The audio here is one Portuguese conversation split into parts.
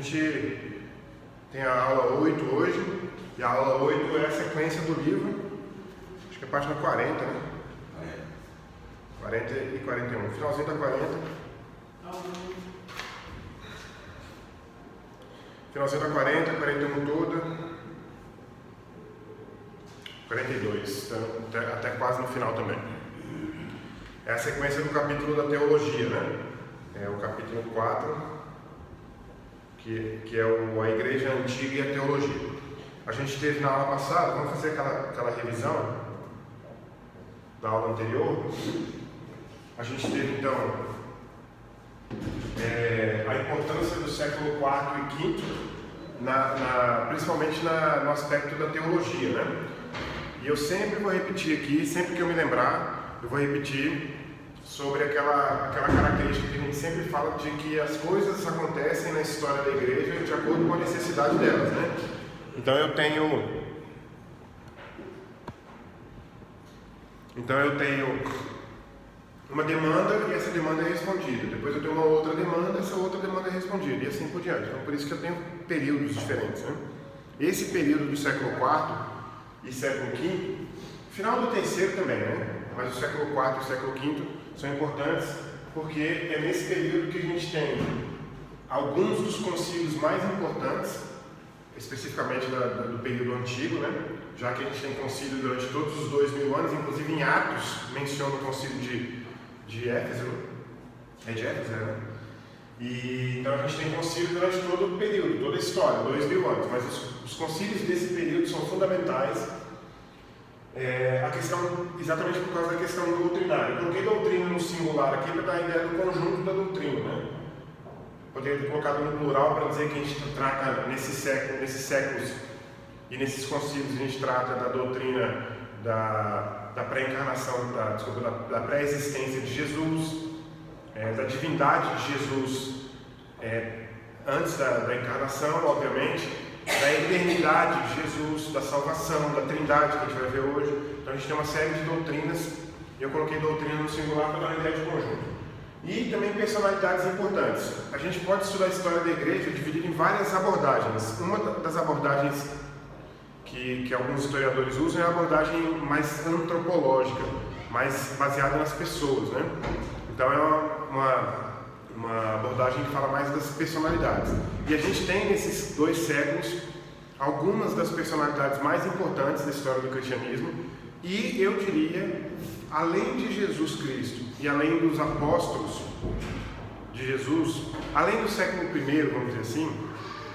gente tem a aula 8 hoje, e a aula 8 é a sequência do livro, acho que é a página 40, né? 40 e 41, finalzinho da 40. Finalzinho da 40, 41 toda, 42, então, até quase no final também. É a sequência do capítulo da teologia, né? É o capítulo 4. Que é a Igreja Antiga e a Teologia. A gente teve na aula passada, vamos fazer aquela revisão da aula anterior. A gente teve então a importância do século IV e V, principalmente no aspecto da teologia, né? E eu sempre vou repetir aqui, sempre que eu me lembrar, eu vou repetir sobre aquela característica que a gente sempre fala de que as coisas acontecem na história da igreja de acordo com a necessidade delas, né? Então eu tenho uma demanda e essa demanda é respondida. Depois eu tenho uma outra demanda, essa outra demanda é respondida e assim por diante. Então por isso que eu tenho períodos diferentes, né? Esse período do século IV e século V, final do terceiro também, né? Mas o século IV e o século V são importantes porque é nesse período que a gente tem alguns dos concílios mais importantes, especificamente do período antigo, né? Já que a gente tem concílio durante todos os 2000 anos, inclusive em Atos menciona o concílio de Éfeso, é de Éfeso, né? E então a gente tem concílio durante todo o período, toda a história, 2000 anos, mas os concílios desse período são fundamentais. A questão, exatamente por causa da questão doutrinária. Eu coloquei doutrina no singular aqui para dar a ideia do conjunto da doutrina, né? Poderia ter colocado no plural para dizer que a gente trata nesses séculos e nesses concílios a gente trata da doutrina da pré-encarnação, da pré-existência de Jesus, da divindade de Jesus antes da encarnação, obviamente, da eternidade de Jesus, da salvação, da trindade que a gente vai ver hoje. Então a gente tem uma série de doutrinas, e eu coloquei doutrina no singular para dar uma ideia de conjunto. E também personalidades importantes. A gente pode estudar a história da igreja dividida em várias abordagens. Uma das abordagens que alguns historiadores usam é a abordagem mais antropológica, mais baseada nas pessoas, né? Então é uma abordagem que fala mais das personalidades. E a gente tem nesses 2 séculos algumas das personalidades mais importantes da história do cristianismo, e eu diria, além de Jesus Cristo e além dos apóstolos de Jesus, além do século I, vamos dizer assim,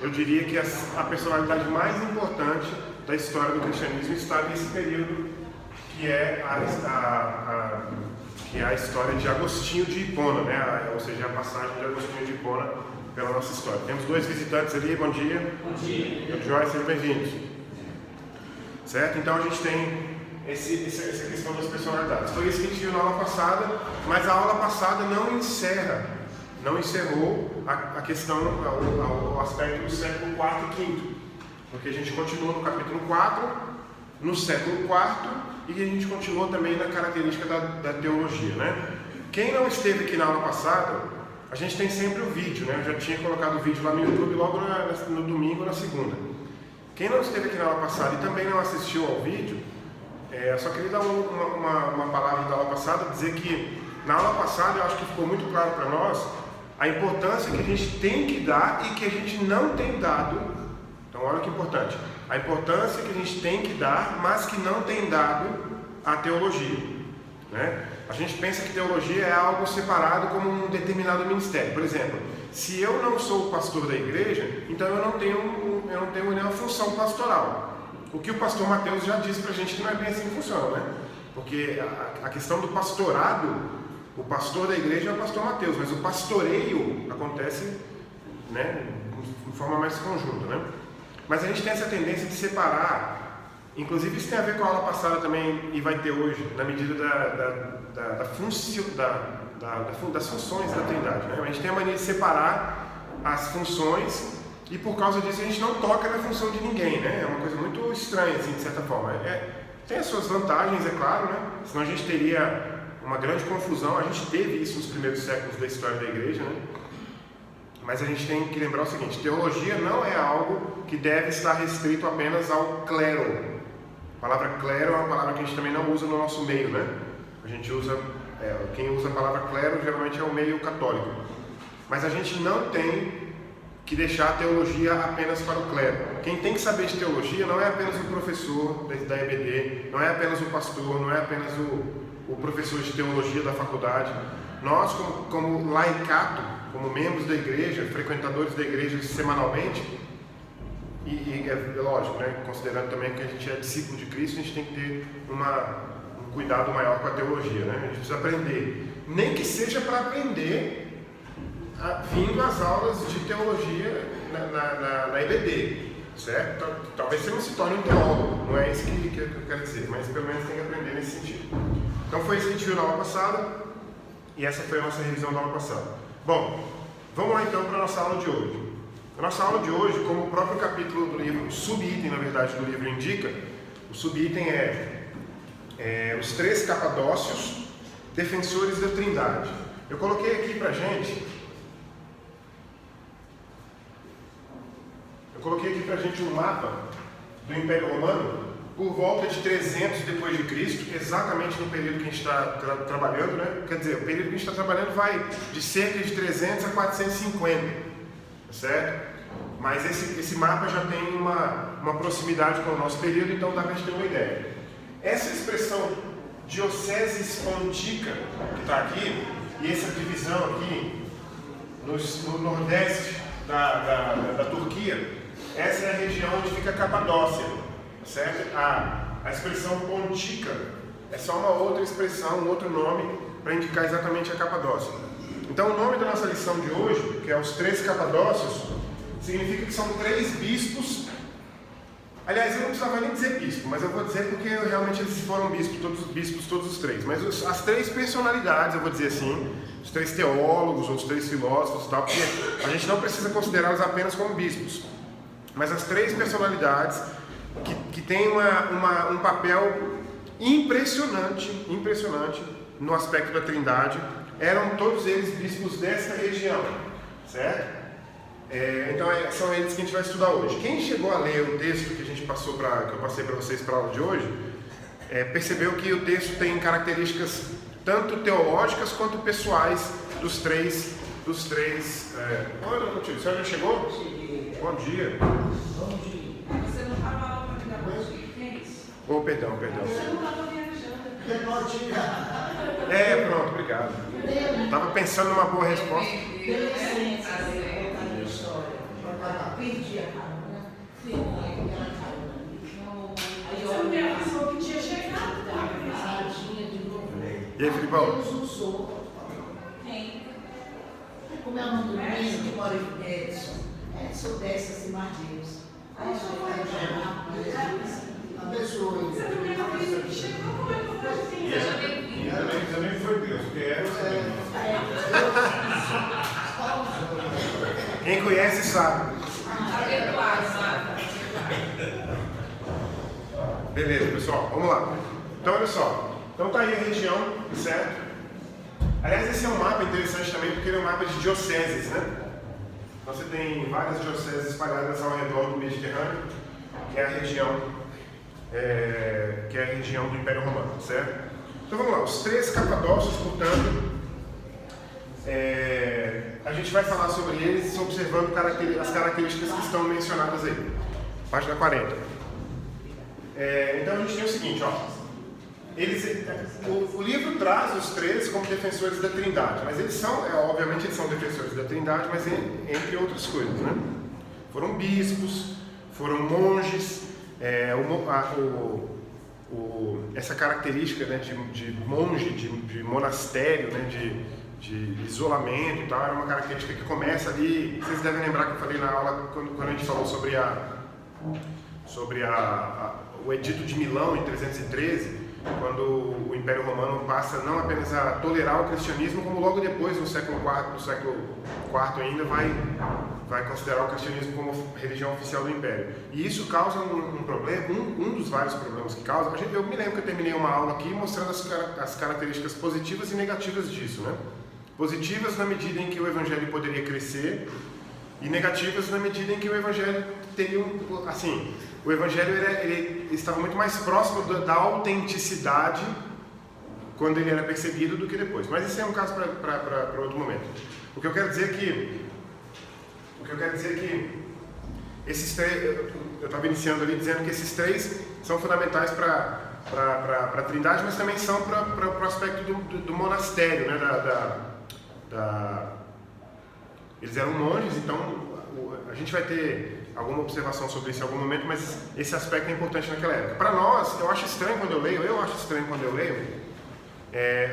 eu diria que a personalidade mais importante da história do cristianismo está nesse período, que é a história de Agostinho de Hipona, né? Ou seja, a passagem de Agostinho de Hipona pela nossa história. Temos 2 visitantes ali, bom dia. Bom dia. Joyce, sejam bem-vindos. Certo? Então a gente tem essa questão das personalidades. Foi isso que a gente viu na aula passada, mas a aula passada não encerrou a questão, o aspecto do século IV e V, porque a gente continua no capítulo 4, no século IV, e a gente continuou também na característica da teologia, né? Quem não esteve aqui na aula passada, a gente tem sempre o vídeo, né? Eu já tinha colocado o vídeo lá no YouTube logo no domingo, na segunda. Quem não esteve aqui na aula passada e também não assistiu ao vídeo, eu só queria dar uma palavra da aula passada, dizer que na aula passada eu acho que ficou muito claro para nós a importância que a gente tem que dar e que a gente não tem dado. Então olha que importante. A importância que a gente tem que dar, mas que não tem dado à teologia, né? A gente pensa que teologia é algo separado como um determinado ministério. Por exemplo, se eu não sou o pastor da igreja, então eu não tenho nenhuma função pastoral. O que o pastor Mateus já disse para a gente que não é bem assim que funciona, né? Porque a questão do pastorado, o pastor da igreja é o pastor Mateus, mas o pastoreio acontece, né, de forma mais conjunta, né? Mas a gente tem essa tendência de separar, inclusive isso tem a ver com a aula passada também, e vai ter hoje, na medida das funções da Trindade, né? A gente tem a mania de separar as funções, e por causa disso a gente não toca na função de ninguém, né? É uma coisa muito estranha, assim, de certa forma. Tem as suas vantagens, é claro, né? Senão a gente teria uma grande confusão. A gente teve isso nos primeiros séculos da história da igreja, né? Mas a gente tem que lembrar o seguinte: teologia não é algo que deve estar restrito apenas ao clero. A palavra clero é uma palavra que a gente também não usa no nosso meio, né? A gente usa, quem usa a palavra clero geralmente é o meio católico. Mas a gente não tem que deixar a teologia apenas para o clero. Quem tem que saber de teologia não é apenas o professor da EBD, não é apenas o pastor, não é apenas o professor de teologia da faculdade. Nós, como laicato, como membros da igreja, frequentadores da igreja semanalmente, e é lógico, né, considerando também que a gente é discípulo de Cristo, a gente tem que ter um cuidado maior com a teologia, né? A gente precisa aprender, nem que seja para aprender vindo às aulas de teologia na EBD, certo? Talvez você não se torne um teólogo, não é isso que eu quero dizer, mas pelo menos tem que aprender nesse sentido. Então foi isso que a gente viu na aula passada, e essa foi a nossa revisão da aula passada. Bom, vamos lá então para a nossa aula de hoje. A nossa aula de hoje, como o próprio capítulo do livro, o subitem na verdade do livro indica, o subitem é os 3 capadócios defensores da Trindade. Eu coloquei aqui pra gente um mapa do Império Romano por volta de 300 depois de Cristo, exatamente no período que a gente está trabalhando, né? Quer dizer, o período que a gente está trabalhando vai de cerca de 300 a 450, certo? Mas esse mapa já tem uma proximidade com o nosso período, então dá para a gente ter uma ideia. Essa expressão dioceses pontica que está aqui, e essa divisão aqui no nordeste da Turquia, essa é a região onde fica a Capadócia, certo? A expressão pontica é só uma outra expressão, um outro nome para indicar exatamente a Capadócia. Então o nome da nossa lição de hoje, que é os 3 Capadócios, significa que são 3 bispos. Aliás, eu não precisava nem dizer bispo, mas eu vou dizer porque realmente eles foram bispos todos os 3. Mas as 3 personalidades, eu vou dizer assim, os 3 teólogos, ou os 3 filósofos e tal, porque a gente não precisa considerá-los apenas como bispos. Mas as 3 personalidades que têm um papel impressionante no aspecto da Trindade, eram todos eles bispos desta região, certo? Então são eles que a gente vai estudar hoje. Quem chegou a ler o texto que eu passei para vocês para a aula de hoje, percebeu que o texto tem características tanto teológicas quanto pessoais dos três. Oi, o senhor já chegou? Cheguei. Bom dia. Bom dia. Você não estava lá para me dar bom dia, que é isso? Oh, perdão. Você não estava viajando. Pronto, obrigado. Estava pensando numa boa resposta. Dê licença, contar a minha história. Perdi a carona. Ela caiu. Aí Você não me avisou que tinha chegado, tá? paradinha de novo. E aí, Filipão? Deus usou. Quem? Como é o nome do menino que mora em Edson? Edson dessas Martins. Aí eu falei, abençoe. Você não me avisou que chegou, como é que eu faço assim? E também foi Deus, porque era Quem conhece sabe. Beleza, pessoal, vamos lá. Então, olha só. Então tá aí a região, certo? Aliás, esse é um mapa interessante também, porque ele é um mapa de dioceses, né? Então, você tem várias dioceses espalhadas ao redor do Mediterrâneo, que é a região do Império Romano, certo? Então vamos lá, os 3 capadócios, portanto, a gente vai falar sobre eles observando as características que estão mencionadas aí. Página 40. Então a gente tem o seguinte, ó. O livro traz os 3 como defensores da Trindade, mas eles são, obviamente eles são defensores da Trindade, mas entre outras coisas, né? Foram bispos, foram monges, essa característica, né, de monge, de monastério, né, de isolamento e tal, era uma característica que começa ali. Vocês devem lembrar que eu falei na aula quando a gente falou sobre o Edito de Milão em 313, quando o Império Romano passa não apenas a tolerar o cristianismo, como logo depois, no século IV ainda, vai considerar o cristianismo como religião oficial do Império. E isso causa um problema, um dos vários problemas que causa. Eu me lembro que eu terminei uma aula aqui mostrando as características positivas e negativas disso, né? Positivas na medida em que o Evangelho poderia crescer, e negativas na medida em que o Evangelho teria assim, o Evangelho ele estava muito mais próximo da autenticidade quando ele era perseguido do que depois. Mas isso é um caso para outro momento. O que eu quero dizer é que esses três, eu estava iniciando ali dizendo que esses três são fundamentais para a Trindade, mas também são para o aspecto do monastério, né? Eles eram monges, então a gente vai ter alguma observação sobre isso em algum momento, mas esse aspecto é importante naquela época. Para nós, eu acho estranho quando eu leio,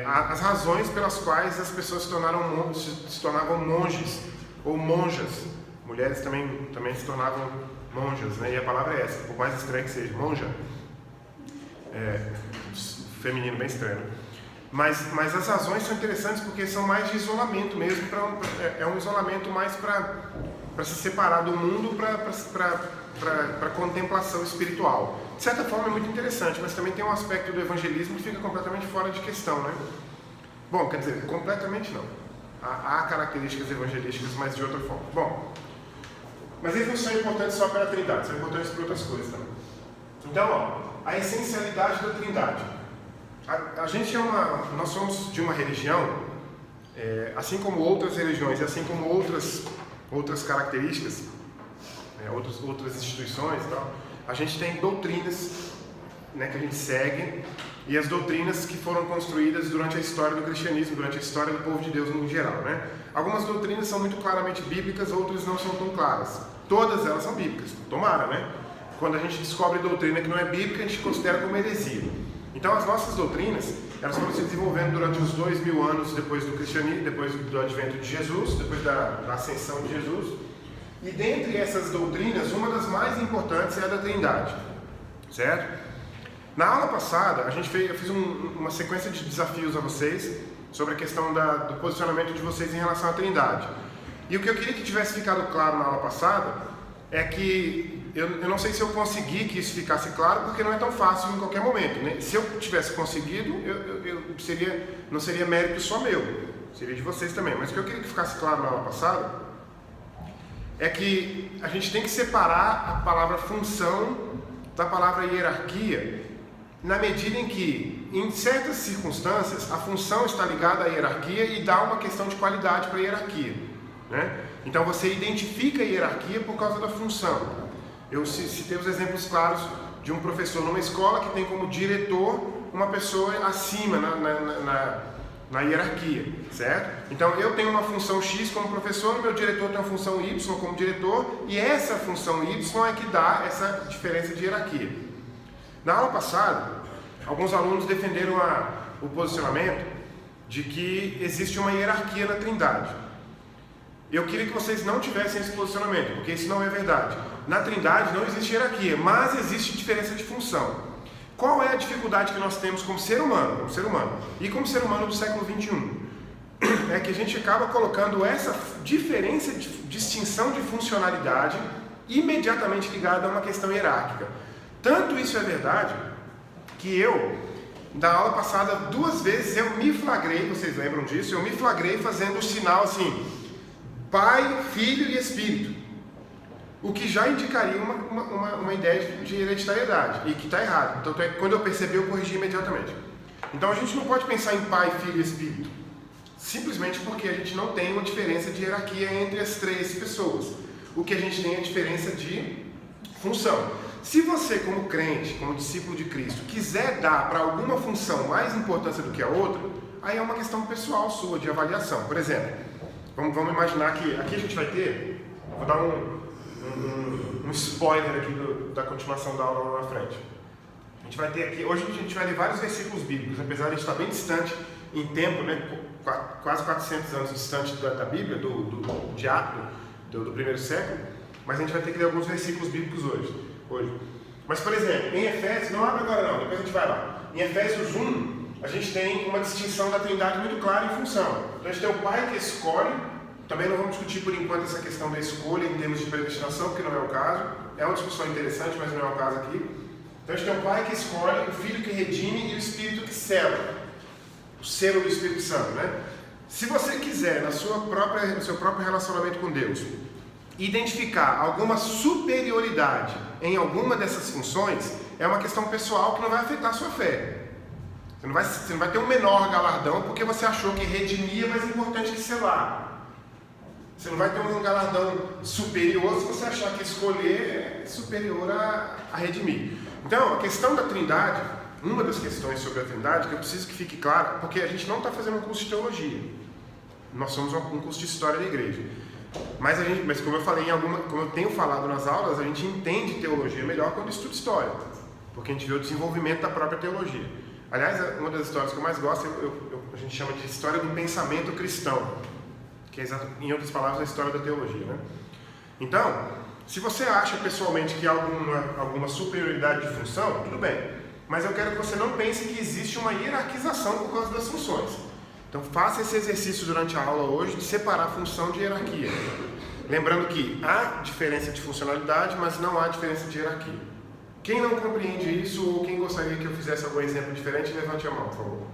as razões pelas quais as pessoas se tornavam monges ou monjas. Mulheres também se tornavam monjas, né? E a palavra é essa, por mais estranha que seja, monja. Feminino bem estranho. Mas as razões são interessantes porque são mais de isolamento mesmo, é um isolamento mais para se separar do mundo, para contemplação espiritual. De certa forma é muito interessante, mas também tem um aspecto do evangelismo que fica completamente fora de questão, né? Bom, quer dizer, completamente não. Há características evangelísticas, mas de outra forma. Bom, mas eles não são importantes só pela Trindade, são importantes para outras coisas também. Então, a essencialidade da Trindade. Nós somos de uma religião, assim como outras religiões, e assim como outras características, outras instituições e tal, a gente tem doutrinas, né, que a gente segue, e as doutrinas que foram construídas durante a história do cristianismo, durante a história do povo de Deus em geral, né? Algumas doutrinas são muito claramente bíblicas, outras não são tão claras. Todas elas são bíblicas, tomara, né? Quando a gente descobre doutrina que não é bíblica, a gente considera como heresia. Então as nossas doutrinas, elas foram se desenvolvendo durante os 2000 anos depois do cristianismo, depois do advento de Jesus, depois da ascensão de Jesus. E dentre essas doutrinas, uma das mais importantes é a da Trindade, certo? Na aula passada, eu fiz uma sequência de desafios a vocês sobre a questão do posicionamento de vocês em relação à Trindade. E o que eu queria que tivesse ficado claro na aula passada é que eu não sei se eu consegui que isso ficasse claro, porque não é tão fácil em qualquer momento, né? Se eu tivesse conseguido, não seria mérito só meu, seria de vocês também. Mas o que eu queria que ficasse claro na aula passada é que a gente tem que separar a palavra função da palavra hierarquia, na medida em que, em certas circunstâncias, a função está ligada à hierarquia e dá uma questão de qualidade para a hierarquia, né? Então você identifica a hierarquia por causa da função. Eu citei os exemplos claros de um professor numa escola que tem como diretor uma pessoa acima na hierarquia, certo? Então eu tenho uma função X como professor, meu diretor tem uma função Y como diretor, e essa função Y é que dá essa diferença de hierarquia. Na aula passada, alguns alunos defenderam o posicionamento de que existe uma hierarquia na Trindade. Eu queria que vocês não tivessem esse posicionamento, porque isso não é verdade. Na Trindade não existe hierarquia, mas existe diferença de função. Qual é a dificuldade que nós temos como ser humano e como ser humano do século XXI? É que a gente acaba colocando essa diferença, distinção de funcionalidade imediatamente ligada a uma questão hierárquica. Tanto isso é verdade que na aula passada, 2 vezes eu me flagrei, vocês lembram disso? Eu me flagrei fazendo o sinal assim, Pai, Filho e Espírito. O que já indicaria uma ideia de hereditariedade, e que está errado. Então, quando eu percebi, eu corrigi imediatamente. Então, a gente não pode pensar em Pai, Filho e Espírito, simplesmente porque a gente não tem uma diferença de hierarquia entre as 3 pessoas. O que a gente tem é a diferença de função. Se você, como crente, como discípulo de Cristo, quiser dar para alguma função mais importância do que a outra, aí é uma questão pessoal sua, de avaliação. Por exemplo, vamos imaginar que aqui a gente vai ter, vou dar um spoiler aqui da continuação da aula lá na frente. A gente vai ter aqui, hoje a gente vai ler vários versículos bíblicos, apesar de a gente estar bem distante em tempo, né, quase 400 anos distante da Bíblia, do primeiro século, mas a gente vai ter que ler alguns versículos bíblicos hoje. Mas, por exemplo, em Efésios, não abre agora não, depois a gente vai lá. Em Efésios 1, a gente tem uma distinção da Trindade muito clara em função. Então a gente tem o Pai que escolhe, também não vamos discutir por enquanto essa questão da escolha em termos de predestinação, porque não é o caso. É uma discussão interessante, mas não é o caso aqui. Então a gente tem o Pai que escolhe, o Filho que redime e o Espírito que sela. O selo do Espírito Santo, né? Se você quiser, no seu próprio relacionamento com Deus, identificar alguma superioridade em alguma dessas funções é uma questão pessoal que não vai afetar a sua fé. Você não vai ter um menor galardão porque você achou que redimir é mais importante que selar. Você não vai ter um galardão superior se você achar que escolher é superior a redimir. Então, a questão da Trindade, uma das questões sobre a Trindade, que eu preciso que fique claro, porque a gente não está fazendo um curso de teologia. Nós somos um curso de história da igreja. Mas como eu falei como eu tenho falado nas aulas, a gente entende teologia melhor quando estuda história, porque a gente vê o desenvolvimento da própria teologia. Aliás, uma das histórias que eu mais gosto, a gente chama de história do pensamento cristão, que é, em outras palavras, a história da teologia, né? Então, se você acha pessoalmente que há alguma superioridade de função, tudo bem. Mas eu quero que você não pense que existe uma hierarquização por causa das funções. Então faça esse exercício durante a aula hoje de separar a função de hierarquia. Lembrando que há diferença de funcionalidade, mas não há diferença de hierarquia. Quem não compreende isso ou quem gostaria que eu fizesse algum exemplo diferente, levante a mão, por favor.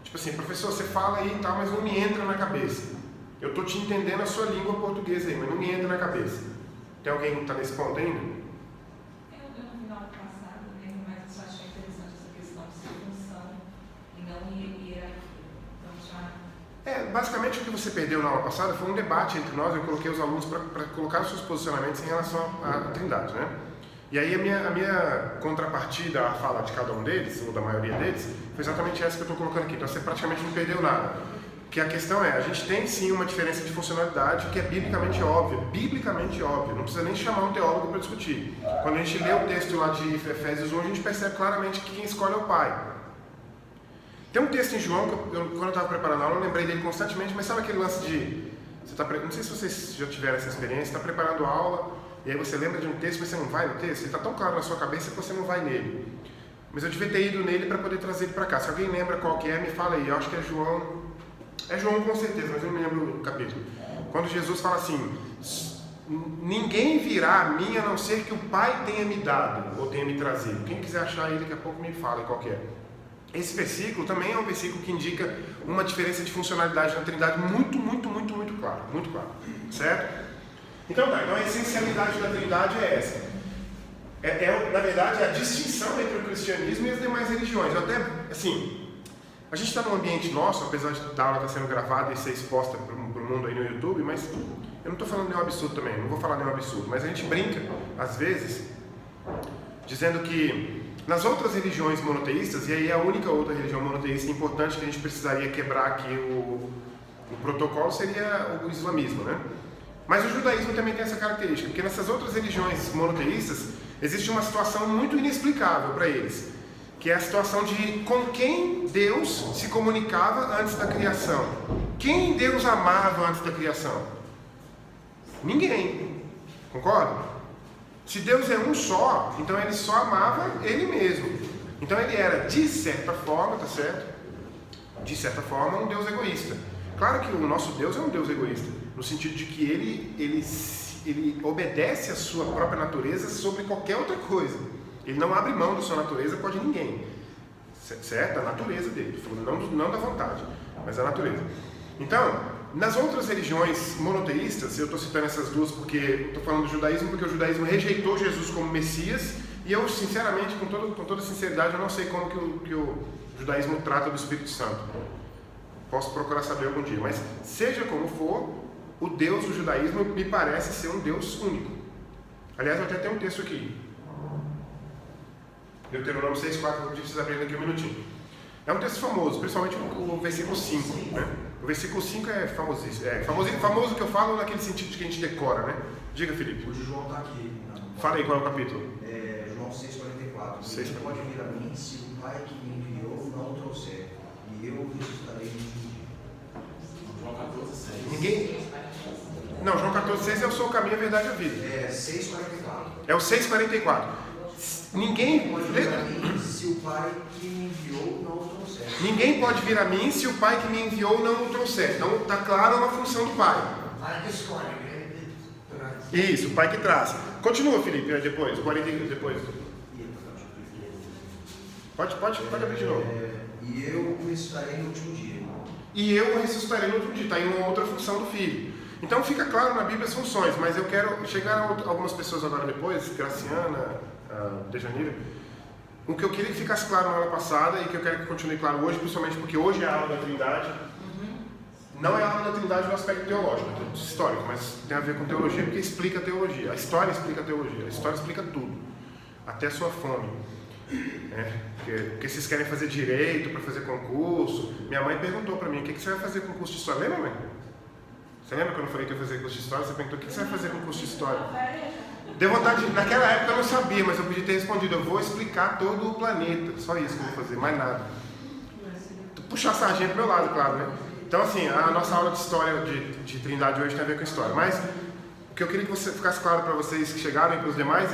Tipo assim, professor, você fala aí e tal, mas não me entra na cabeça. Eu estou te entendendo a sua língua portuguesa aí, mas não me entra na cabeça. Tem alguém que está nesse ponto ainda? Eu não vi na aula passada, né, mas eu só achei interessante essa questão de ser função e não hierarquia. Basicamente o que você perdeu na aula passada foi um debate entre nós. Eu coloquei os alunos para colocar os seus posicionamentos em relação à Trindade, né? E aí a minha contrapartida à fala de cada um deles, ou da maioria deles, foi exatamente essa que eu estou colocando aqui. Então você praticamente não perdeu nada. Porque a questão é, a gente tem sim uma diferença de funcionalidade que é biblicamente óbvia, não precisa nem chamar um teólogo para discutir. Quando a gente lê o texto lá de Efésios 1, a gente percebe claramente que quem escolhe é o Pai. Tem um texto em João, que quando eu estava preparando a aula, eu lembrei dele constantemente, mas sabe aquele lance de... não sei se vocês já tiveram essa experiência, está preparando a aula, e aí você lembra de um texto, mas você não vai no texto, ele está tão claro na sua cabeça que você não vai nele. Mas eu devia ter ido nele para poder trazer ele para cá. Se alguém lembra qual que é, me fala aí. Eu acho que é João... É João com certeza, mas eu não me lembro o capítulo. Quando Jesus fala assim, ninguém virá a mim a não ser que o Pai tenha me dado, ou tenha me trazido. Quem quiser achar aí, daqui a pouco me fala qual que é. Esse versículo também é um versículo que indica uma diferença de funcionalidade na Trindade muito claro, muito claro, certo? Então a essencialidade da Trindade é essa. Na verdade, a distinção entre o cristianismo e as demais religiões. A gente está num ambiente nosso, apesar da aula estar sendo gravada e ser exposta para o mundo aí no YouTube, mas eu não estou falando nenhum absurdo também, não vou falar nenhum absurdo, mas a gente brinca, às vezes, dizendo que nas outras religiões monoteístas, e aí a única outra religião monoteísta importante que a gente precisaria quebrar aqui o protocolo seria o islamismo, né? Mas o judaísmo também tem essa característica, porque nessas outras religiões monoteístas existe uma situação muito inexplicável para eles, que é a situação de com quem Deus se comunicava antes da criação. Quem Deus amava antes da criação? Ninguém. Concorda? Se Deus é um só, então ele só amava ele mesmo. Então ele era, de certa forma, tá certo? De certa forma, um Deus egoísta. Claro que o nosso Deus é um Deus egoísta, no sentido de que ele obedece a sua própria natureza sobre qualquer outra coisa. Ele não abre mão da sua natureza por de ninguém. Certo? A natureza dele. Não da vontade, mas a natureza. Então, nas outras religiões monoteístas, eu estou citando essas duas porque estou falando do judaísmo, porque o judaísmo rejeitou Jesus como Messias, e eu, sinceramente, com toda sinceridade, eu não sei como que o judaísmo trata do Espírito Santo. Posso procurar saber algum dia, mas seja como for, o Deus do judaísmo me parece ser um Deus único. Aliás, eu até tenho um texto aqui. Deuteronômio 6,4, vou pedir vocês abrirem aqui um minutinho. É um texto famoso, principalmente o versículo 5, né? O versículo 5 é famosíssimo. Famoso que eu falo naquele sentido de que a gente decora, né? Diga, Felipe. O João está aqui. Fala aí qual é o capítulo. João 6,44. Ninguém pode vir a mim se o Pai que me enviou não o trouxer, e eu ressuscitarei no último dia. João 14,6. Ninguém... Não, João 14,6 é o seu caminho, a verdade e a vida. É 6,44. É o 6,44. Ninguém pode vir a mim se o Pai que me enviou não o trouxer. Ninguém pode vir a mim se o Pai que me enviou não o trouxer. Então está claro uma função do Pai. O Pai que escolhe, Isso, o Pai que traz. Continua, Felipe, depois. 40 depois. Pode abrir de novo. E eu ressuscitarei no último dia. E eu ressuscitarei no último dia. Está em uma outra função do Filho. Então fica claro na Bíblia as funções, mas eu quero chegar a algumas pessoas agora depois, Graciana, Dejanira, o que eu queria que ficasse claro na aula passada e que eu quero que continue claro hoje, principalmente porque hoje é a aula da Trindade. Não é a aula da Trindade no aspecto teológico, histórico, mas tem a ver com teologia porque explica a teologia. A história explica a teologia, a história explica tudo, até a sua fome. Porque vocês querem fazer direito para fazer concurso. Minha mãe perguntou para mim: o que você vai fazer com curso de história? Lembra, mãe? Você lembra quando eu falei que eu ia fazer curso de história? Você perguntou: o que você vai fazer com curso de história? Deu vontade, naquela época eu não sabia, mas eu podia ter respondido: eu vou explicar todo o planeta, só isso que eu vou fazer, mais nada. Puxar a sardinha pro meu lado, claro, né? Então, assim, a nossa aula de história de Trindade hoje tem a ver com história. Mas o que eu queria que ficasse claro para vocês que chegaram e para os demais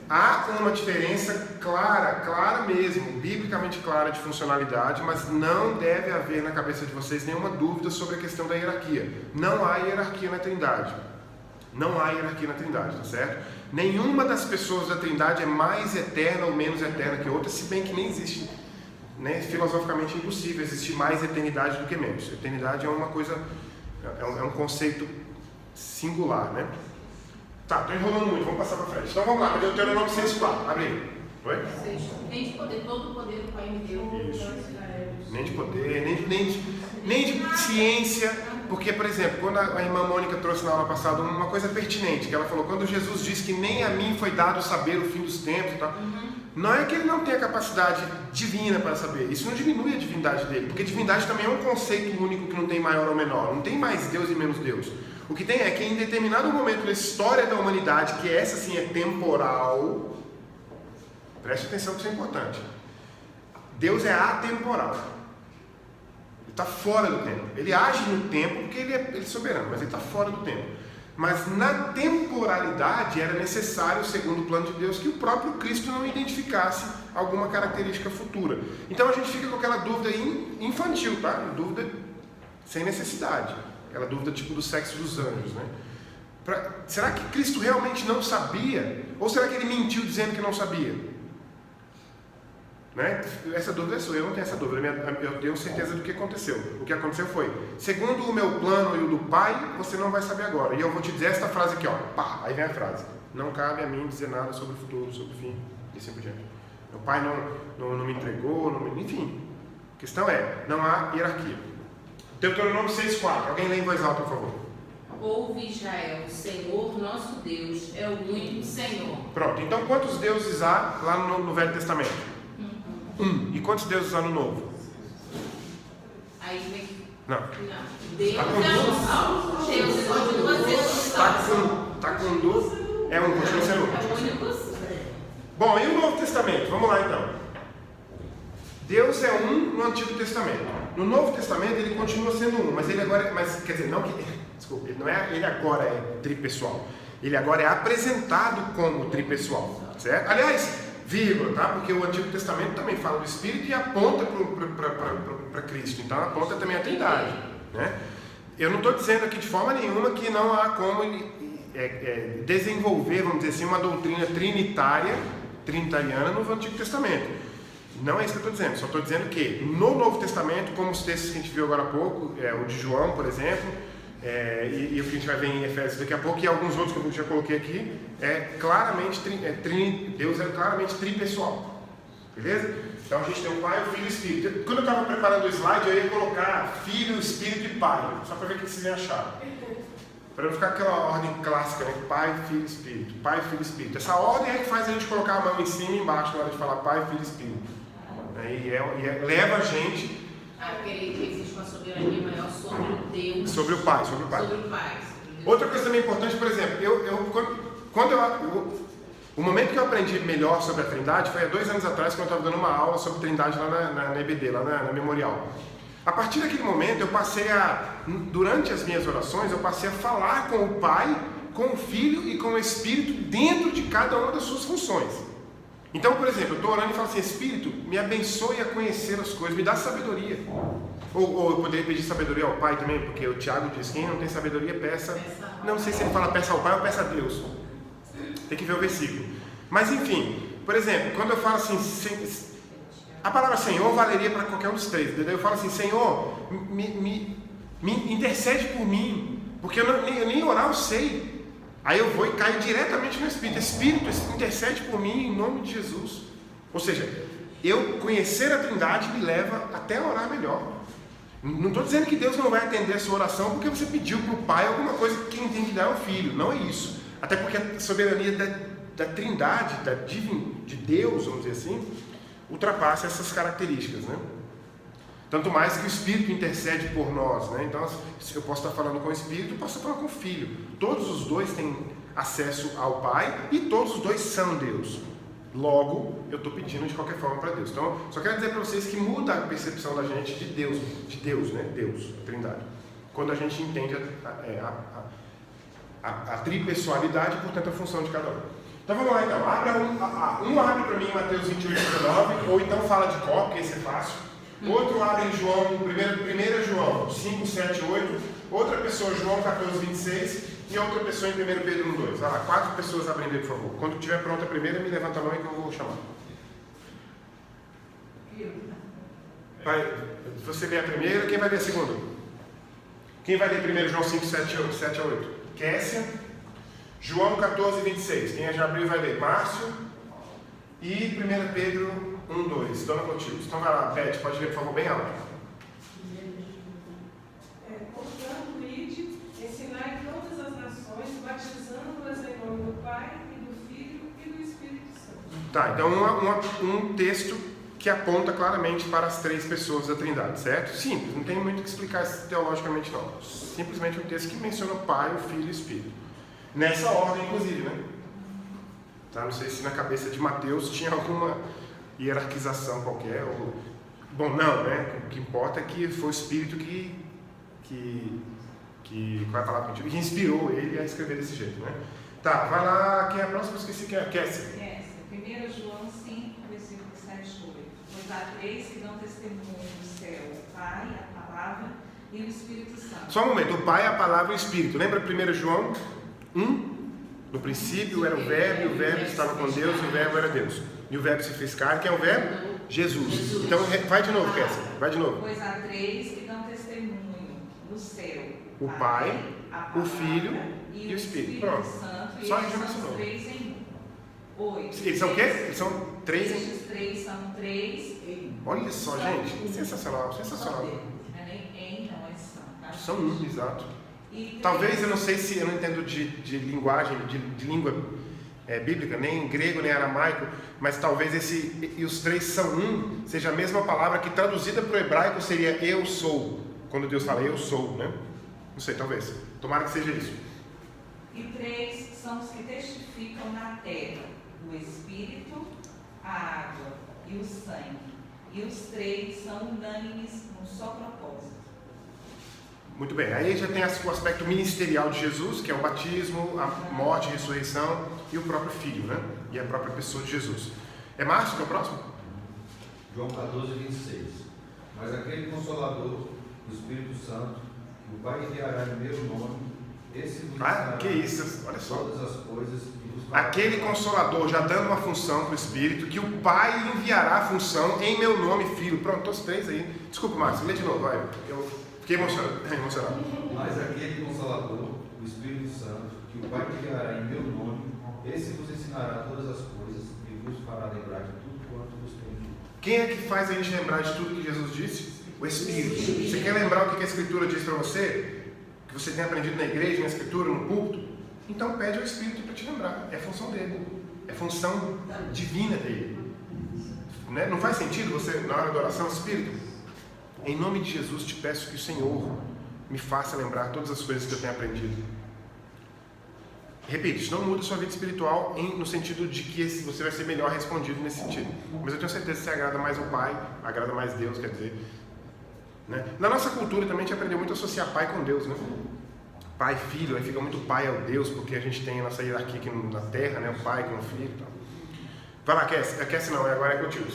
há uma diferença clara mesmo, biblicamente clara de funcionalidade, mas não deve haver na cabeça de vocês nenhuma dúvida sobre a questão da hierarquia. Não há hierarquia na Trindade. Não há hierarquia na Trindade, tá certo? Nenhuma das pessoas da Trindade é mais eterna ou menos eterna que outra, se bem que nem existe, né, filosoficamente impossível existir mais eternidade do que menos. Eternidade é uma coisa, é um conceito singular, né? Tá, estou enrolando muito, vamos passar para frente. Então vamos lá, Deuteronômio 6,4, abre aí. Oi? Nem de poder, todo o poder do Pai me deu. Isso. Nem de poder, nem de ciência, porque, por exemplo, quando a irmã Mônica trouxe na aula passada uma coisa pertinente, que ela falou, quando Jesus disse que nem a mim foi dado saber o fim dos tempos e tal, não é que ele não tenha capacidade divina para saber, isso não diminui a divindade dele, porque divindade também é um conceito único que não tem maior ou menor, não tem mais Deus e menos Deus. O que tem é que em determinado momento da história da humanidade, que essa sim é temporal, preste atenção que isso é importante, Deus é atemporal, ele está fora do tempo, ele age no tempo porque ele é soberano, mas ele está fora do tempo. Mas na temporalidade era necessário, segundo o plano de Deus, que o próprio Cristo não identificasse alguma característica futura. Então a gente fica com aquela dúvida infantil, tá? Dúvida sem necessidade. Aquela dúvida tipo do sexo dos anjos, né? Será que Cristo realmente não sabia? Ou será que ele mentiu dizendo que não sabia? Né? Essa dúvida é sua, eu não tenho essa dúvida, eu tenho certeza do que aconteceu. O que aconteceu foi, segundo o meu plano e o do Pai, você não vai saber agora. E eu vou te dizer esta frase aqui, ó, pá, aí vem a frase: não cabe a mim dizer nada sobre o futuro, sobre o fim, e assim por diante. Meu Pai não me entregou, enfim. A questão é, não há hierarquia. Deuteronômio 6,4, alguém lê em voz alta, por favor. Ouve, Israel, o Senhor nosso Deus é o único Senhor. Pronto, então quantos deuses há lá no Velho Testamento? E quantos deuses há no Novo? Aí vem. Não. Deus Tá com é duas? um. Deus continua sendo Tá com duas? É um, continua sendo um. É o único. Bom, e o Novo Testamento? Vamos lá então. Deus é um no Antigo Testamento. No Novo Testamento ele continua sendo um, mas ele agora, quer dizer, não que, desculpa, ele agora é tripessoal. Ele agora é apresentado como tripessoal, certo? Aliás, vírgula, tá? Porque o Antigo Testamento também fala do Espírito e aponta para Cristo, então aponta também a Trindade, né? Eu não estou dizendo aqui de forma nenhuma que não há como desenvolver, vamos dizer assim, uma doutrina trinitariana no Antigo Testamento. Não é isso que eu estou dizendo, só estou dizendo que no Novo Testamento, como os textos que a gente viu agora há pouco, o de João, por exemplo, e o que a gente vai ver em Efésios daqui a pouco, e alguns outros que eu já coloquei aqui, Deus é claramente tripessoal, beleza? Então a gente tem o Pai, o Filho e o Espírito. Quando eu estava preparando o slide, eu ia colocar Filho, Espírito e Pai, só para ver o que vocês iam achar. Para não ficar aquela ordem clássica, né? Pai, Filho, Espírito, Pai, Filho, Espírito. Essa ordem é que faz a gente colocar a mão em cima e embaixo na hora de falar Pai, Filho, Espírito. Leva a gente a crer que existe uma soberania maior sobre o Deus. Sobre o Pai. Sobre o Pai. Outra coisa também importante, por exemplo, o momento que eu aprendi melhor sobre a Trindade foi há 2 anos atrás, quando eu estava dando uma aula sobre Trindade lá na EBD, lá na Memorial. A partir daquele momento, eu passei durante as minhas orações, eu passei a falar com o Pai, com o Filho e com o Espírito dentro de cada uma das suas funções. Então, por exemplo, eu estou orando e falo assim: Espírito, me abençoe a conhecer as coisas, me dá sabedoria. Ou eu poderia pedir sabedoria ao Pai também, porque o Tiago diz: quem não tem sabedoria, peça. Não sei se ele fala peça ao Pai ou peça a Deus. Tem que ver o versículo. Mas enfim, por exemplo, quando eu falo assim, a palavra Senhor valeria para qualquer um dos três. Eu falo assim: Senhor, me intercede por mim, Porque eu nem orar eu sei. Aí eu vou e caio diretamente no Espírito. Espírito intercede por mim em nome de Jesus. Ou seja, eu conhecer a Trindade me leva até a orar melhor. Não estou dizendo que Deus não vai atender a sua oração porque você pediu para o Pai alguma coisa que quem tem que dar é o Filho. Não é isso. Até porque a soberania da Trindade, de Deus, vamos dizer assim, ultrapassa essas características, né? Tanto mais que o Espírito intercede por nós, né? Então, eu posso estar falando com o Espírito, posso estar falando com o Filho. Todos os dois têm acesso ao Pai e todos os dois são Deus. Logo, eu estou pedindo de qualquer forma para Deus. Então, só quero dizer para vocês que muda a percepção da gente de Deus, né? Deus, a Trindade. Quando a gente entende a tripessoalidade e, portanto, a função de cada um. Então, vamos lá, então. Abre para mim Mateus 28, 19, ou então fala de cor, porque esse é fácil. Outro abre em João, 1 João 5, 7, 8. Outra pessoa, João 14, 26. E outra pessoa em 1 Pedro 1, 2. Vai lá, 4 pessoas abrindo aí, por favor. Quando estiver pronta a primeira, me levanta a mão que eu vou chamar. Você lê a primeira, quem vai ler a segunda? Quem vai ler 1 João 5, 7 a 8? Kessia. João 14, 26. Quem já abriu vai ler? Márcio. E 1 Pedro 1, 2. Dona Clotilde. Então vai lá, Beth, pode ler, por favor, bem alto. Portanto, ide, ensinai todas as nações, batizando-as em nome do Pai, e do Filho, e do Espírito Santo. Tá, então um texto que aponta claramente para as 3 pessoas da Trindade, certo? Simples, não tem muito o que explicar isso teologicamente não. Simplesmente um texto que menciona o Pai, o Filho e o Espírito. Nessa ordem, inclusive, né? Tá, não sei se na cabeça de Mateus tinha alguma hierarquização qualquer, ou... Bom, não, né? O que importa é que foi o Espírito qual é a palavra que inspirou ele a escrever desse jeito, né? Tá, vai lá, quem é a próxima? Esqueci quem é. Kessia. 1 João 5, versículo 7 e 8. Pois há 3 que dão testemunho no céu: o Pai, a Palavra e o Espírito Santo. Só um momento, o Pai, a Palavra e o Espírito. Lembra 1 João 1? No princípio era o Verbo, e o Verbo estava com Deus, e o Verbo era Deus. E o Verbo se fez carne. Quem é o Verbo? Jesus. Então, vai de novo, Kessia. Vai de novo. Pois há 3 que dão testemunho no céu: o Pai, a o Filho e o Espírito. Pronto. Santo, e só eles já são mencionou. 3 em 1. 8. Eles são o quê? Eles são 3 em... Estes 3 são 3. Olha só, gente. Sensacional, sensacional. Não é nem em, não é são. Tá? São 1, exato. E Talvez, eu não sei se eu não entendo de linguagem, de língua bíblica, nem grego, nem aramaico, mas talvez e os 3 são 1, seja a mesma palavra que traduzida para o hebraico seria eu sou, quando Deus fala eu sou, né? Não sei, talvez. Tomara que seja isso. E 3 são os que testificam na terra: o Espírito, a água e o sangue. E os 3 são unânimes num só propósito. Muito bem, aí já tem o aspecto ministerial de Jesus, que é o batismo, a morte, a ressurreição e o próprio Filho, né? E a própria pessoa de Jesus. É Márcio que é o próximo? João 14, 26. Mas aquele Consolador, o Espírito Santo, que o Pai enviará em meu nome, esse vos ensinará que isso, olha só. todas as coisas e vos falará. Aquele Consolador, já dando uma função para o Espírito, que o Pai enviará a função em meu nome, Filho. Pronto, os 3 aí. Desculpa, Márcio, lê de novo, vai. Eu fiquei emocionado. Mas aquele Consolador, o Espírito Santo, que o Pai enviará em meu nome, esse vos ensinará todas as coisas e vos fará lembrar de tudo quanto vos tenho dito. Quem é que faz a gente lembrar de tudo que Jesus disse? O Espírito. Você quer lembrar o que a Escritura diz para você? Que você tem aprendido na igreja, na Escritura, no púlpito? Então pede ao Espírito para te lembrar. É a função dele. É a função divina dele. Né? Não faz sentido você, na hora da oração, Espírito? Em nome de Jesus, te peço que o Senhor me faça lembrar todas as coisas que eu tenho aprendido. Repito, isso não muda a sua vida espiritual no sentido de que você vai ser melhor respondido nesse sentido. Mas eu tenho certeza que você agrada mais o Pai, agrada mais Deus, quer dizer. Né? Na nossa cultura também a gente aprendeu muito a associar Pai com Deus, né? Pai e Filho, aí fica muito Pai ao Deus, porque a gente tem a nossa hierarquia aqui na Terra, né? O Pai com o Filho e tal. Vai lá, Kessia não, agora é contigo.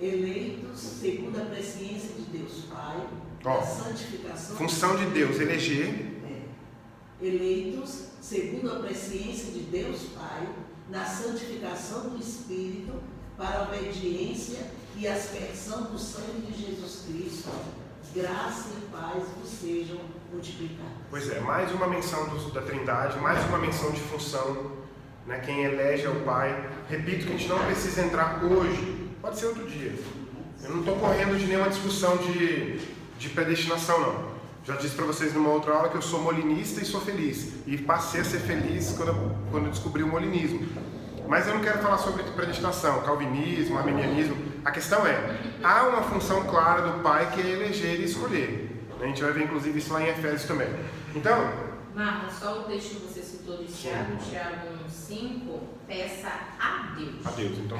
Eleitos segundo a presciência de Deus Pai, a santificação... Função de Deus, eleger. Eleitos segundo a presciência de Deus Pai, na santificação do Espírito, para a obediência e aspersão do sangue de Jesus Cristo. Graça e paz vos sejam multiplicada. Pois é, mais uma menção da Trindade, mais uma menção de função, né? Quem elege é o Pai. Repito que a gente não precisa entrar hoje, pode ser outro dia. Eu não estou correndo de nenhuma discussão de predestinação, não. Já disse para vocês numa outra aula que eu sou molinista e sou feliz. E passei a ser feliz quando eu descobri o molinismo. Mas eu não quero falar sobre predestinação, calvinismo, arminianismo. A questão é, há uma função clara do Pai que é eleger e escolher. A gente vai ver inclusive isso lá em Efésios também. Então... Marlon, só o texto que você citou de Tiago 1,5, peça a Deus. A Deus, então.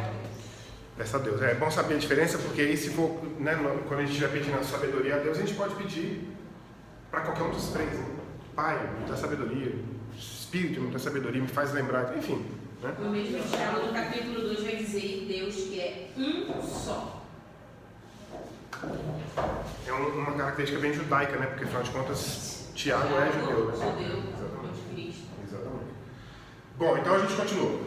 Peça a Deus. É bom saber a diferença, porque aí se for, né, quando a gente estiver pedindo a sabedoria a Deus, a gente pode pedir para qualquer um dos três. Né? Pai, me dá sabedoria. Espírito, me dá sabedoria, me faz lembrar. Enfim. Né? O mesmo Tiago, no capítulo 2, vai dizer Deus que é um só. É uma característica bem judaica, né? Porque afinal de contas, Tiago é judeu. Né? Judeu, de Cristo. Exatamente. Bom, então a gente continua.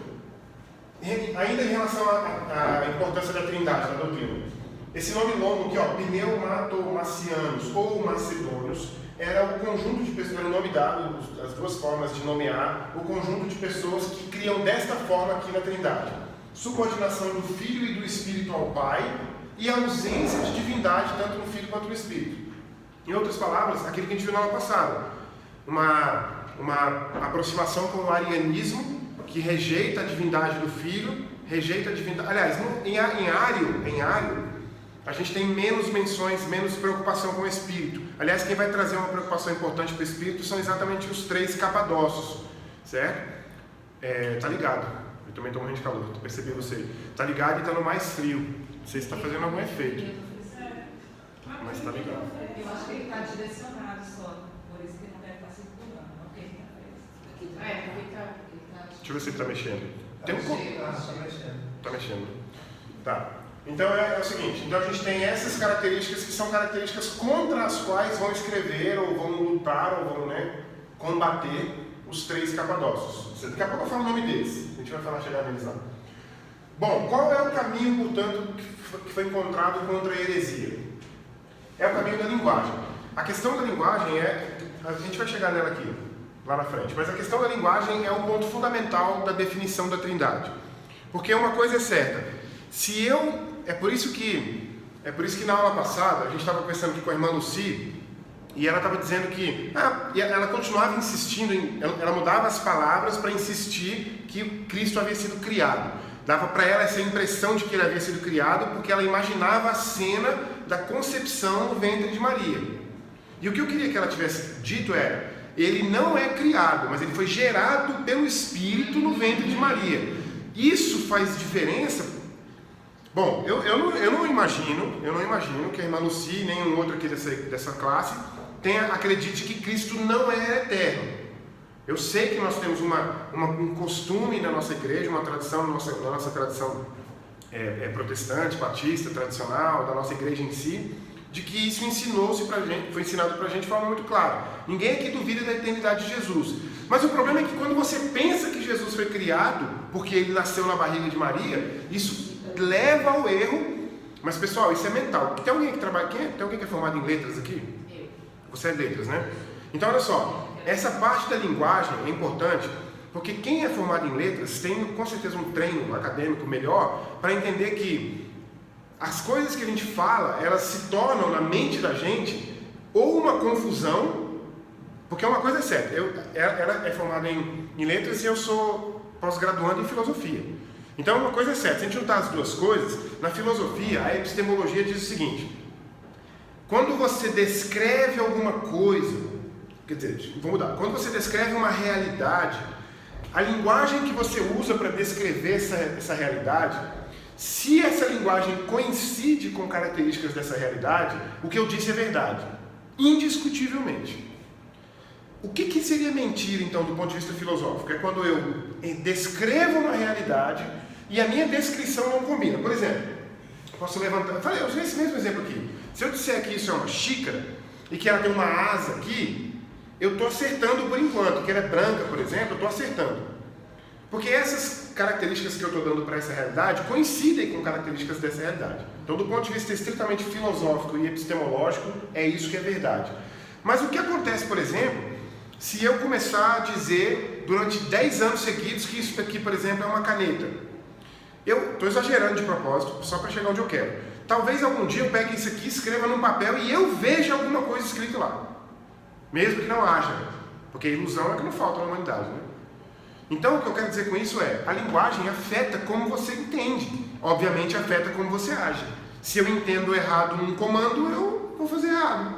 Ainda em relação à importância da Trindade, da doutrina. Esse nome longo aqui, ó, pneumato-macianos ou macedônios, era o conjunto de pessoas, era o nome dado, as duas formas de nomear, o conjunto de pessoas que criam desta forma aqui na Trindade. Subordinação do Filho e do Espírito ao Pai e a ausência de divindade tanto no Filho quanto no Espírito. Em outras palavras, aquilo que a gente viu na aula passada, uma aproximação com o arianismo, que rejeita a divindade do Filho, rejeita a divindade... Aliás, em Ário, a gente tem menos menções, menos preocupação com o Espírito. Aliás, quem vai trazer uma preocupação importante para o Espírito são exatamente os 3 capadócios, certo? Tá ligado. Eu também estou morrendo de calor, percebi você. Tá ligado e está no mais frio. Não sei se está fazendo algum efeito. Mas está ligado. Eu acho que ele está direcionado só, por isso que ele não deve estar circulando, não que ele está fazendo. Deixa eu ver se ele está mexendo. Tem um pouco. Está mexendo. Tá. Então é o seguinte, então a gente tem essas características que são características contra as quais vão escrever, ou vão lutar, ou vão, né, combater os 3 capadócios. Daqui a pouco eu falo o nome deles, a gente vai falar, chegar neles lá. Bom, qual é o caminho, portanto, que foi encontrado contra a heresia? É o caminho da linguagem. A questão da linguagem a gente vai chegar nela aqui, lá na frente, mas a questão da linguagem é o ponto fundamental da definição da Trindade. Porque uma coisa é certa, é por isso que na aula passada, a gente estava conversando aqui com a irmã Lucy, e ela estava dizendo que ela continuava insistindo, ela mudava as palavras para insistir que Cristo havia sido criado. Dava para ela essa impressão de que ele havia sido criado, porque ela imaginava a cena da concepção no ventre de Maria. E o que eu queria que ela tivesse dito era, ele não é criado, mas ele foi gerado pelo Espírito no ventre de Maria. Isso faz diferença. Bom, eu não imagino que a irmã Lucy e nenhum outro aqui dessa classe acredite que Cristo não é eterno. Eu sei que nós temos um costume na nossa igreja, uma tradição, na nossa tradição protestante, batista, tradicional, da nossa igreja em si, de que isso foi ensinado pra gente de forma muito clara. Ninguém aqui duvida da eternidade de Jesus. Mas o problema é que quando você pensa que Jesus foi criado, porque ele nasceu na barriga de Maria, isso leva ao erro. Mas pessoal, isso é mental. Tem alguém que trabalha? Tem alguém que é formado em letras aqui? Eu. Você é letras, né? Então olha só, essa parte da linguagem é importante, porque quem é formado em letras tem com certeza um treino acadêmico melhor para entender que as coisas que a gente fala, elas se tornam na mente da gente ou uma confusão, porque uma coisa é certa, ela é formada em letras e eu sou pós-graduando em filosofia. Então uma coisa é certa, se a gente juntar as duas coisas, na filosofia a epistemologia diz o seguinte: quando você descreve alguma coisa, quer dizer, vou mudar, quando você descreve uma realidade, a linguagem que você usa para descrever essa realidade, se essa linguagem coincide com características dessa realidade, o que eu disse é verdade, indiscutivelmente. O que seria mentira, então, do ponto de vista filosófico? É quando eu descrevo uma realidade e a minha descrição não combina. Por exemplo, posso levantar... Eu usei esse mesmo exemplo aqui. Se eu disser que isso é uma xícara e que ela tem uma asa aqui, eu estou acertando por enquanto. Que ela é branca, por exemplo, eu estou acertando. Porque essas características que eu estou dando para essa realidade coincidem com características dessa realidade. Então, do ponto de vista estritamente filosófico e epistemológico, é isso que é verdade. Mas o que acontece, por exemplo, se eu começar a dizer durante 10 anos seguidos que isso aqui, por exemplo, é uma caneta? Eu estou exagerando de propósito, só para chegar onde eu quero. Talvez algum dia eu pegue isso aqui, escreva num papel e eu veja alguma coisa escrita lá. Mesmo que não haja. Porque a ilusão é que não falta na humanidade, né? Então, o que eu quero dizer com isso é, a linguagem afeta como você entende. Obviamente, afeta como você age. Se eu entendo errado num comando, eu vou fazer errado.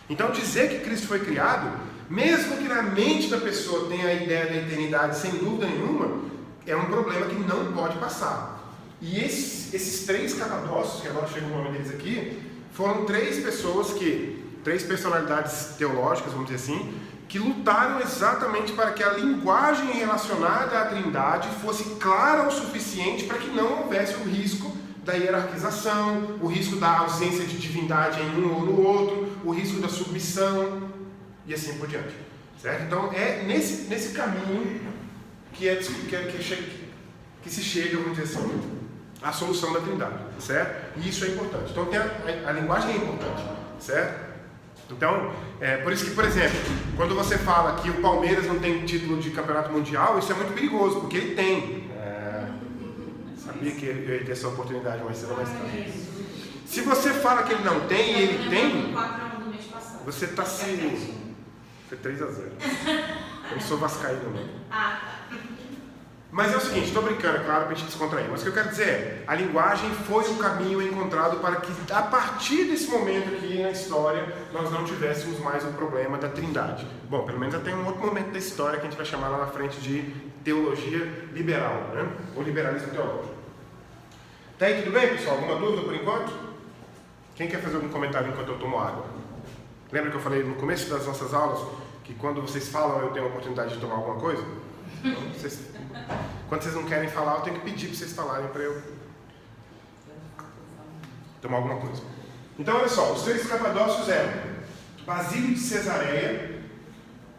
Então, dizer que Cristo foi criado, mesmo que na mente da pessoa tenha a ideia da eternidade, sem dúvida nenhuma, é um problema que não pode passar. E esses 3 capadócios, que agora chega o nome deles aqui, foram 3 pessoas que, 3 personalidades teológicas, vamos dizer assim, que lutaram exatamente para que a linguagem relacionada à Trindade fosse clara o suficiente para que não houvesse o risco da hierarquização, o risco da ausência de divindade em um ou no outro, o risco da submissão e assim por diante. Certo? Então é nesse caminho que se chega, vamos dizer assim, à solução da Trindade. Certo? E isso é importante. Então a linguagem é importante. Certo? Então, por isso que, por exemplo, quando você fala que o Palmeiras não tem título de campeonato mundial, isso é muito perigoso, porque ele tem. Sabia que eu ia ter essa oportunidade mais cedo ou mais tarde. Se você fala que ele não tem e ele tem, você está se... Foi 3-0. Eu não sou vascaíno, não. Mas é o seguinte, estou brincando, é claro, para a gente descontrair. Mas o que eu quero dizer é, a linguagem foi o caminho encontrado para que, a partir desse momento aqui na história, nós não tivéssemos mais o problema da Trindade. Bom, pelo menos até um outro momento da história que a gente vai chamar lá na frente de teologia liberal, né? Ou liberalismo teológico. Tá aí tudo bem, pessoal? Alguma dúvida por enquanto? Quem quer fazer algum comentário enquanto eu tomo água? Lembra que eu falei no começo das nossas aulas que quando vocês falam eu tenho a oportunidade de tomar alguma coisa? Então, quando vocês não querem falar, eu tenho que pedir para vocês falarem para eu tomar alguma coisa. Então, olha só, os 3 capadócios eram Basílio de Cesareia.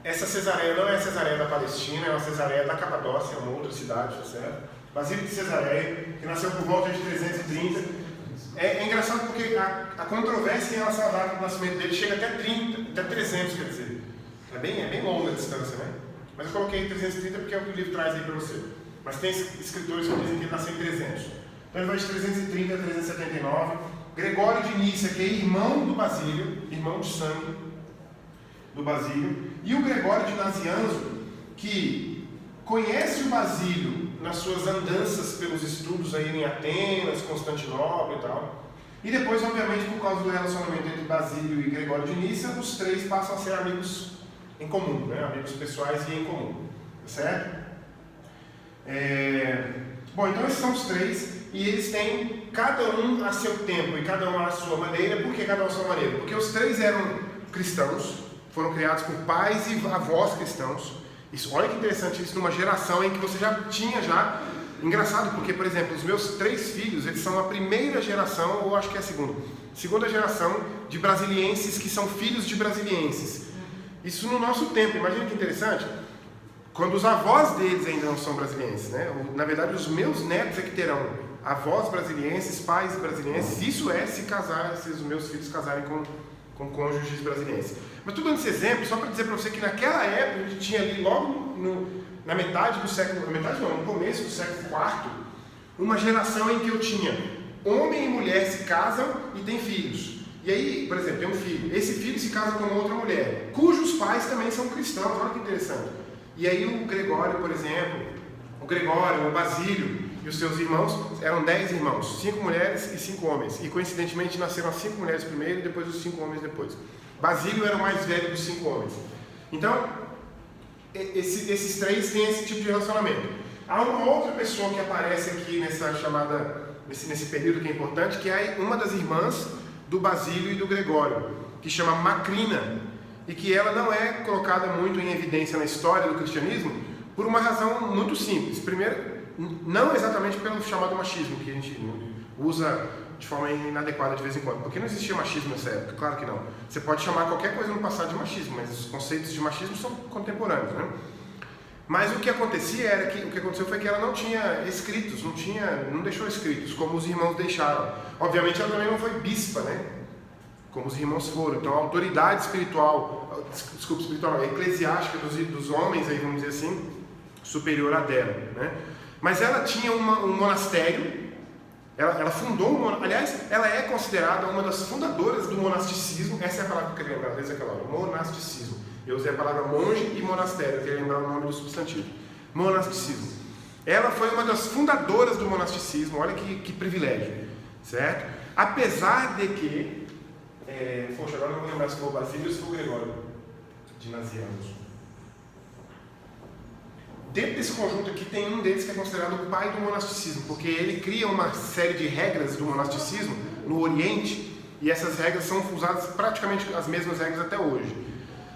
Essa Cesareia não é a Cesareia da Palestina, é uma Cesareia da Capadócia, é uma outra cidade, tá certo? Basílio de Cesareia, que nasceu por volta de 330. É engraçado porque a controvérsia em relação à data do nascimento dele chega até 300, quer dizer. É bem longa a distância, né? Mas eu coloquei 330 porque é o que o livro traz aí para você. Mas tem escritores que dizem que ele nasceu em 300. Então ele vai de 330 a 379. Gregório de Nícia, que é irmão do Basílio, irmão de sangue do Basílio. E o Gregório de Nazianzo, que conhece o Basílio nas suas andanças pelos estudos aí em Atenas, Constantinopla e tal. E depois, obviamente, por causa do relacionamento entre Basílio e Gregório de Nícia, os 3 passam a ser amigos em comum, né? Amigos pessoais e em comum, certo? Bom, então esses são os 3 e eles têm cada um a seu tempo e cada um a sua maneira. Por que cada um a sua maneira? Porque os 3 eram cristãos, foram criados por pais e avós cristãos. Isso, olha que interessante isso numa geração em que você já tinha engraçado, porque, por exemplo, os meus 3 filhos, eles são a primeira geração, ou acho que é a segunda geração de brasilienses que são filhos de brasilienses. Isso no nosso tempo, imagina que interessante, quando os avós deles ainda não são brasilienses, né? Na verdade, os meus netos é que terão avós brasilienses, pais brasilienses, isso é se os meus filhos casarem com cônjuges brasilienses. Mas estou dando esse exemplo só para dizer para você que naquela época a gente tinha ali logo na metade do século, no começo do século IV, uma geração em que eu tinha homem e mulher se casam e têm filhos. E aí, por exemplo, tem um filho. Esse filho se casa com outra mulher, cujos pais também são cristãos. Olha que interessante. E aí o Gregório, por exemplo, o Basílio e os seus irmãos, eram 10 irmãos, 5 mulheres e 5 homens. E coincidentemente nasceram as 5 mulheres primeiro e depois os 5 homens depois. Basílio era o mais velho dos 5 homens. Então, esses 3 têm esse tipo de relacionamento. Há uma outra pessoa que aparece aqui nesse período que é importante, que é uma das irmãs do Basílio e do Gregório, que chama Macrina, e que ela não é colocada muito em evidência na história do cristianismo por uma razão muito simples. Primeiro, não exatamente pelo chamado machismo, que a gente usa de forma inadequada de vez em quando, porque não existia machismo nessa época, claro que não. Você pode chamar qualquer coisa no passado de machismo, mas os conceitos de machismo são contemporâneos, né? Mas o que acontecia era que o que aconteceu foi que ela não tinha escritos, não deixou escritos, como os irmãos deixaram. Obviamente ela também não foi bispa, né? como os irmãos foram. Então a autoridade espiritual, eclesiástica dos homens, aí vamos dizer assim, superior à dela, né? Mas ela tinha um monastério, ela fundou um monastério, aliás, ela é considerada uma das fundadoras do monasticismo. Essa é a palavra que eu queria lembrar desde aquela hora, monasticismo. Eu usei a palavra monge e monastério, eu queria lembrar o nome do substantivo. Monasticismo. Ela foi uma das fundadoras do monasticismo, olha que privilégio, certo? Apesar de que, poxa, agora eu não vou lembrar se foi o Basílio ou se foi o Gregório de Nazianzus. Dentro desse conjunto aqui tem um deles que é considerado o pai do monasticismo, porque ele cria uma série de regras do monasticismo no Oriente, e essas regras são usadas praticamente as mesmas regras até hoje.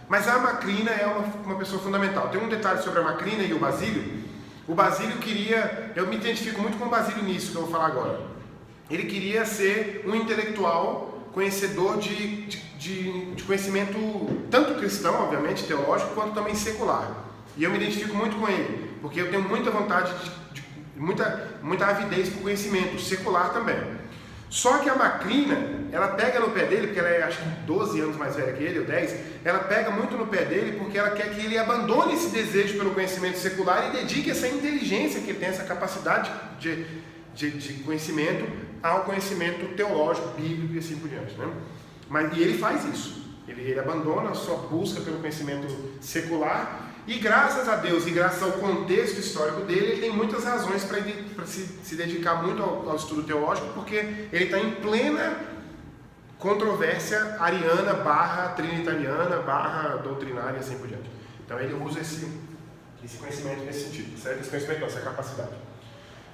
Mas a Macrina é uma pessoa fundamental. Tem um detalhe sobre a Macrina e o Basílio. O Basílio queria, eu me identifico muito com o Basílio nisso que eu vou falar agora. Ele queria ser um intelectual conhecedor de conhecimento tanto cristão, obviamente, teológico, quanto também secular. E eu me identifico muito com ele, porque eu tenho muita vontade, muita avidez por conhecimento, secular também. Só que a Macrina, ela pega no pé dele, porque ela é acho que 12 anos mais velha que ele, ou 10, ela pega muito no pé dele porque ela quer que ele abandone esse desejo pelo conhecimento secular e dedique essa inteligência que ele tem, essa capacidade de conhecimento ao conhecimento teológico, bíblico e assim por diante, né? E ele faz isso, ele abandona a sua busca pelo conhecimento secular. E graças a Deus e graças ao contexto histórico dele, ele tem muitas razões para se dedicar muito ao estudo teológico, porque ele está em plena controvérsia ariana / trinitariana / doutrinária e assim por diante. Então ele usa esse conhecimento nesse sentido, certo? Esse conhecimento não, essa capacidade.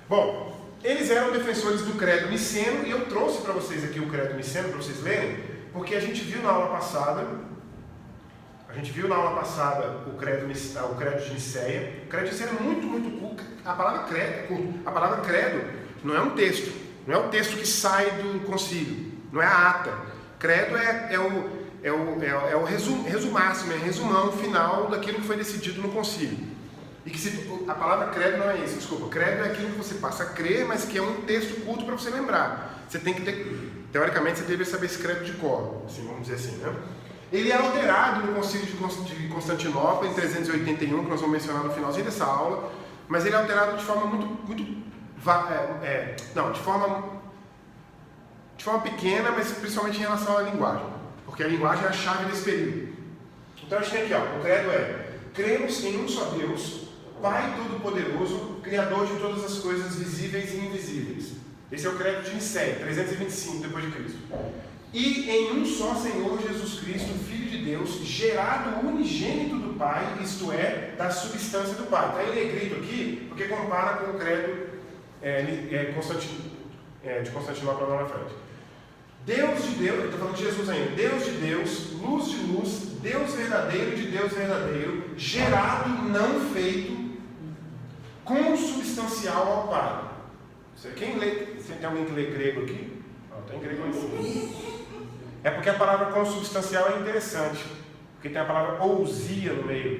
Bom, eles eram defensores do credo niceno, e eu trouxe para vocês aqui o credo niceno para vocês lerem, porque a gente viu na aula passada o credo de Nicéia. O credo de Nicéia é muito curto. A palavra credo não é um texto, não é o texto que sai do concílio, não é a ata. Credo é o resumáximo, é o resumão final daquilo que foi decidido no concílio. E a palavra credo não é isso, desculpa. Credo é aquilo que você passa a crer, mas que é um texto culto para você lembrar. Você tem que teoricamente, você deveria saber esse credo de cor, assim, vamos dizer assim, né? Ele é alterado no concílio de Constantinopla, em 381, que nós vamos mencionar no finalzinho dessa aula, mas ele é alterado de forma de forma pequena, mas principalmente em relação à linguagem, porque a linguagem é a chave desse período. Então a gente tem aqui, o credo cremos em um só Deus, Pai Todo-Poderoso, Criador de todas as coisas visíveis e invisíveis. Esse é o credo de Nicéia, 325 depois de Cristo. E em um só Senhor Jesus Cristo, Filho de Deus, gerado unigênito do Pai, isto é, da substância do Pai. Está em negrito aqui, porque compara com o credo de Constantinopla lá na frente. Deus de Deus, estou falando de Jesus ainda, Deus de Deus, luz de luz, Deus verdadeiro de Deus verdadeiro, gerado, não feito, consubstancial ao Pai. Quem lê? Tem alguém que lê grego aqui? Tem grego aqui. É porque a palavra consubstancial é interessante, porque tem a palavra ousia no meio.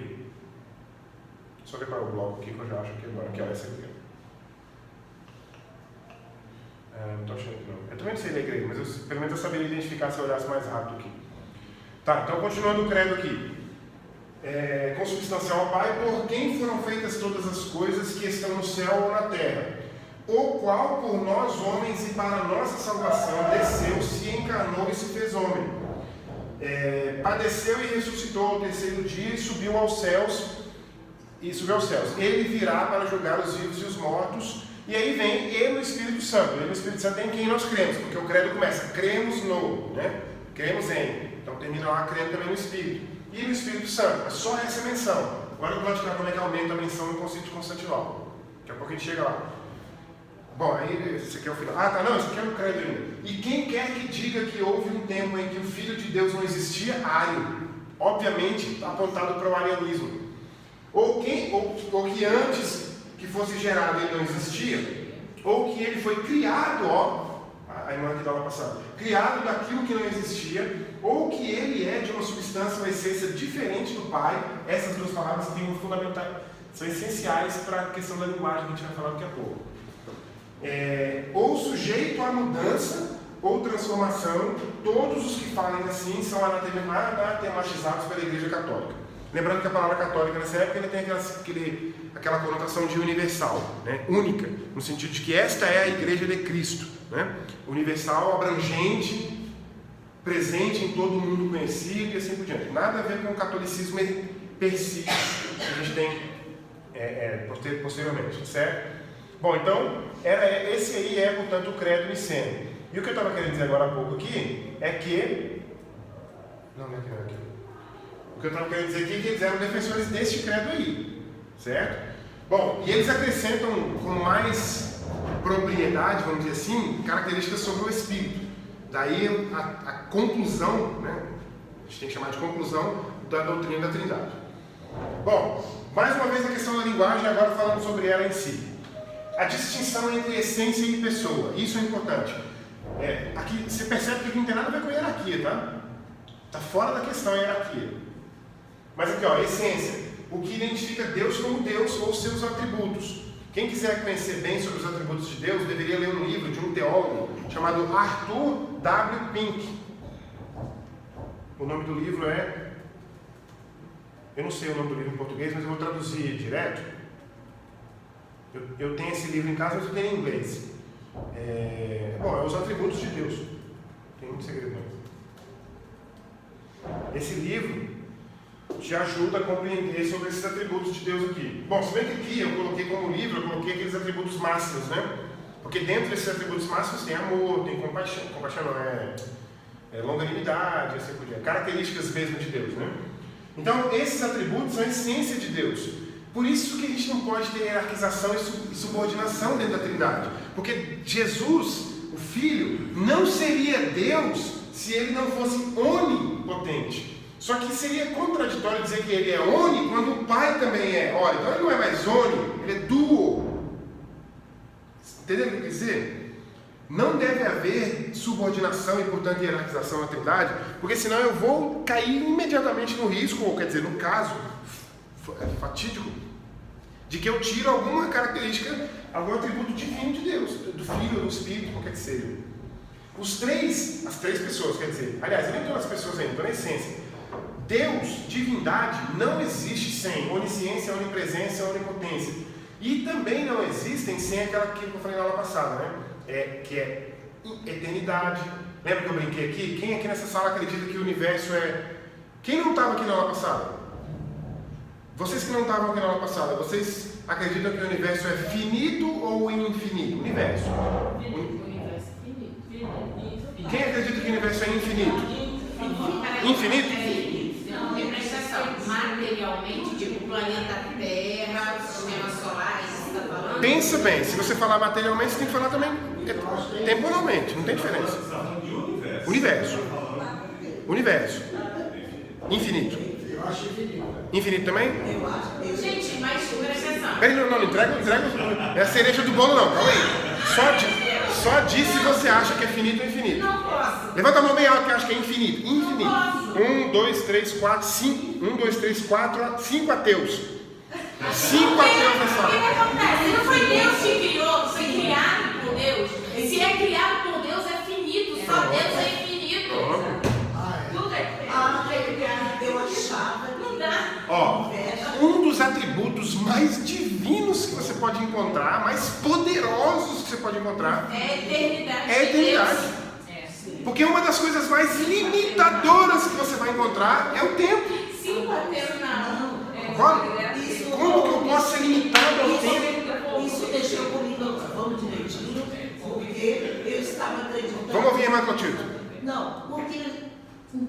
Deixa eu ver qual é o bloco aqui que eu já acho aqui agora, que é essa aqui. Não estou achando aqui não. Eu também não sei ler grego, mas pelo menos eu saberia identificar se eu olhasse mais rápido aqui. Tá, então continuando o credo aqui. Consubstancial ao Pai, por quem foram feitas todas as coisas que estão no céu ou na terra, o qual por nós homens e para nossa salvação desceu, se encarnou e se fez homem. Padeceu e ressuscitou ao terceiro dia e subiu aos céus. Ele virá para julgar os vivos e os mortos. E aí vem ele, o Espírito Santo. Ele, o Espírito Santo, é em quem nós cremos, porque o credo começa, cremos no, né? Cremos em. Então termina lá crendo também no Espírito. E no Espírito Santo, é só essa menção. Agora eu vou explicar como é que aumenta a menção no concílio de Constantinopla. Daqui a pouco a gente chega lá. Bom, aí esse aqui é o final. Não, esse aqui é o credo ainda. E quem quer que diga que houve um tempo em que o Filho de Deus não existia, ário. Obviamente apontado para o arianismo. Ou que antes que fosse gerado ele não existia, ou que ele foi criado, a irmã aqui da aula passada, criado daquilo que não existia, ou que ele é de uma substância, uma essência diferente do Pai. Essas duas palavras são essenciais para a questão da linguagem que a gente vai falar daqui a pouco. Ou sujeito à mudança, ou transformação, todos os que falem assim são anatematizados pela Igreja Católica. Lembrando que a palavra católica nessa época ele tem aquela conotação de universal, né? Única, no sentido de que esta é a Igreja de Cristo, né? Universal, abrangente, presente em todo o mundo conhecido e assim por diante. Nada a ver com o catolicismo per si que a gente tem posteriormente, certo? Bom, então, esse aí é, portanto, o credo niceno. E o que eu estava querendo dizer agora há pouco aqui é que... Não é aqui. O que eu estava querendo dizer aqui é que eles eram defensores deste credo aí, certo? Bom, e eles acrescentam com mais propriedade, vamos dizer assim, características sobre o Espírito. Daí a conclusão, né? A gente tem que chamar de conclusão da doutrina da Trindade. Bom, mais uma vez a questão da linguagem, agora falando sobre ela em si. A distinção entre essência e pessoa, isso é importante. Aqui você percebe que aqui não tem nada a ver com hierarquia, tá? Está fora da questão a hierarquia. Mas aqui, ó, essência, o que identifica Deus como Deus ou seus atributos. Quem quiser conhecer bem sobre os atributos de Deus, deveria ler um livro de um teólogo chamado Arthur W. Pink. O nome do livro eu não sei o nome do livro em português, mas eu vou traduzir direto. Eu tenho esse livro em casa, mas eu tenho em inglês. É os atributos de Deus. Tem muito segredo. Esse livro te ajuda a compreender sobre esses atributos de Deus aqui. Bom, se bem que aqui eu coloquei como livro, eu coloquei aqueles atributos máximos, né? Porque dentro desses atributos máximos tem amor, tem compaixão não, longanimidade, assim por diante, características mesmo de Deus, né? Então, esses atributos são a essência de Deus. Por isso que a gente não pode ter hierarquização e subordinação dentro da Trindade. Porque Jesus, o Filho, não seria Deus se ele não fosse onipotente. Só que seria contraditório dizer que ele é oni quando o Pai também é. Olha, então ele não é mais oni, ele é duo. Entendeu o que eu quis dizer? Não deve haver subordinação e, portanto, hierarquização na Trindade, porque senão eu vou cair imediatamente no risco, ou quer dizer, no caso fatídico, de que eu tiro alguma característica, algum atributo divino de Deus, do Filho, do Espírito, qualquer que seja. As três pessoas, quer dizer, aliás, eu nem estou nas pessoas ainda, estou na essência. Deus, divindade, não existe sem onisciência, onipresença, onipotência. E também não existem sem aquela que eu falei na aula passada, né? Que é eternidade. Lembra que eu brinquei aqui? Quem aqui nessa sala acredita que o universo é... Quem não estava aqui na aula passada? Vocês que não estavam aqui na aula passada, vocês acreditam que o universo é finito ou infinito? Universo. Quem acredita que o universo é infinito? Infinito? Materialmente, tipo planeta Terra, sistema solar, isso você está falando? Pensa bem, se você falar materialmente, você tem que falar também temporalmente, não tem diferença. Universo. Infinito. Eu acho infinito. Infinito também? Eu acho. Gente, mas presta atenção. Peraí, não entrega. É a cereja do bolo, não. Calma aí. Só diz se você acha que é finito ou infinito. Não posso. Levanta a mão bem alto que acha que é infinito. Infinito. Não posso. 1, 2, 3, 4, 5. 1, 2, 3, 4, 5 ateus. 5 ateus nessa O que sala. acontece? Não foi Deus que criou, foi criado por Deus. Se é criado por Deus, é finito. Só Deus é infinito. Tudo é Eu achava que não dá. Ó, um dos atributos mais divinos que você pode encontrar, mais poderosos que você pode encontrar, É a eternidade. é a eternidade. Porque uma das coisas mais limitadoras que você vai encontrar é o tempo. 5 ateus não. Concorda? Como que eu posso ser limitado ao tempo? Isso deixou comigo, vamos direitinho, porque eu estava acreditando. Vamos ouvir, irmã Clotilde. Não, porque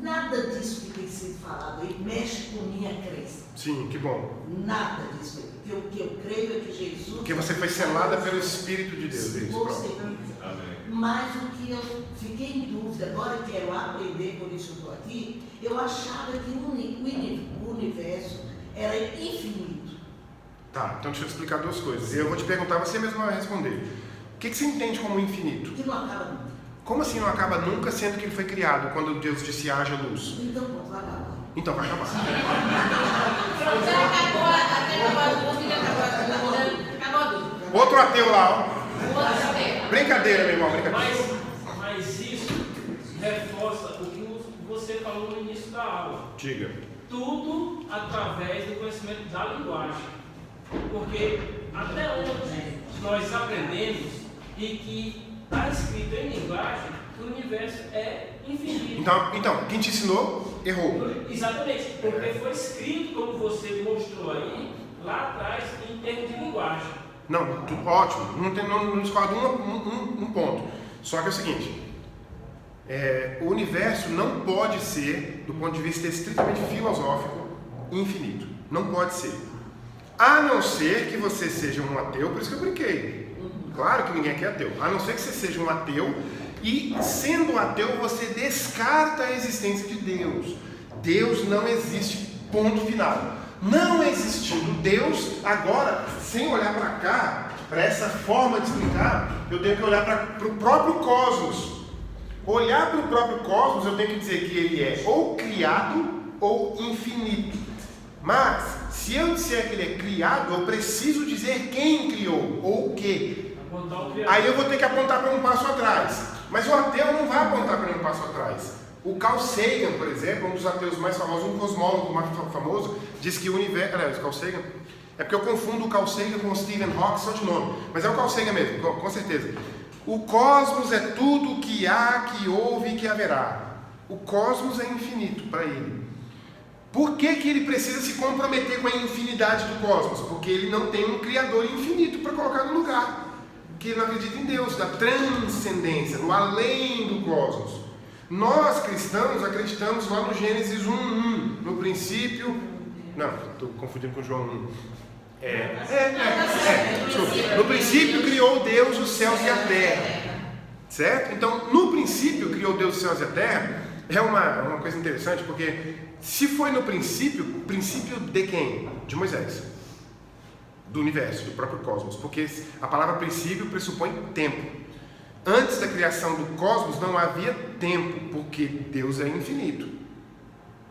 nada disso que tem sido falado aí mexe com minha crença. Sim, que bom. Nada disso. Porque o que eu creio é que Jesus. Porque você foi selada pelo Espírito de Deus. Isso, Com pronto. certeza. Amém. Mas o que eu fiquei em dúvida, agora eu quero aprender, por isso eu estou aqui, eu achava que o universo era infinito. Tá, então deixa eu te explicar duas coisas. E eu vou te perguntar, você mesmo vai responder. O que você entende como infinito? Que não acaba nunca. Como assim não acaba nunca, sendo que ele foi criado quando Deus disse haja luz? Então, pronto, vai acabar. Então vai acabar. Pronto, já acabou a dúvida, acabou a dúvida. Outro ateu lá, ó. Outro ateu. Brincadeira, meu irmão, brincadeira. Mas isso reforça o que você falou no início da aula. Diga. Tudo através do conhecimento da linguagem. Porque até onde nós aprendemos e que está escrito em linguagem, que o universo é infinito. Então, quem te ensinou, errou. Exatamente, porque foi escrito, como você mostrou aí, lá atrás, em termos de linguagem. Não, ótimo, não discordo um ponto. Só que é o seguinte, o universo não pode ser, do ponto de vista estritamente filosófico, infinito. Não pode ser. A não ser que você seja um ateu, por isso que eu brinquei. Claro que ninguém aqui é ateu. A não ser que você seja um ateu e, sendo um ateu, você descarta a existência de Deus. Deus não existe, ponto final. Não existindo Deus, agora, sem olhar para cá, para essa forma de explicar, eu tenho que olhar para o próprio cosmos. Olhar para o próprio cosmos, eu tenho que dizer que ele é ou criado ou infinito. Mas, se eu disser que ele é criado, eu preciso dizer quem criou ou o quê. Aí eu vou ter que apontar para um passo atrás. Mas o ateu não vai apontar para um passo atrás. O Carl Sagan, por exemplo, um dos ateus mais famosos, um cosmólogo mais famoso, diz que o universo... Aliás, o Carl Sagan... É porque eu confundo o Carl Sagan com o Stephen Hawking, só de nome. Mas é o Carl Sagan mesmo, com certeza. O cosmos é tudo que há, que houve e que haverá. O cosmos é infinito para ele. Por que ele precisa se comprometer com a infinidade do cosmos? Porque ele não tem um criador infinito para colocar no lugar. Porque ele não acredita em Deus, da transcendência, no além do cosmos. Nós cristãos acreditamos lá no Gênesis 1:1, no princípio... Não, estou confundindo com João 1. No princípio criou Deus os céus e a terra. Certo? Então, no princípio criou Deus os céus e a terra, é uma coisa interessante, porque se foi no princípio de quem? De Moisés. Do universo, do próprio cosmos. Porque a palavra princípio pressupõe tempo. Antes da criação do cosmos não havia tempo, porque Deus é infinito.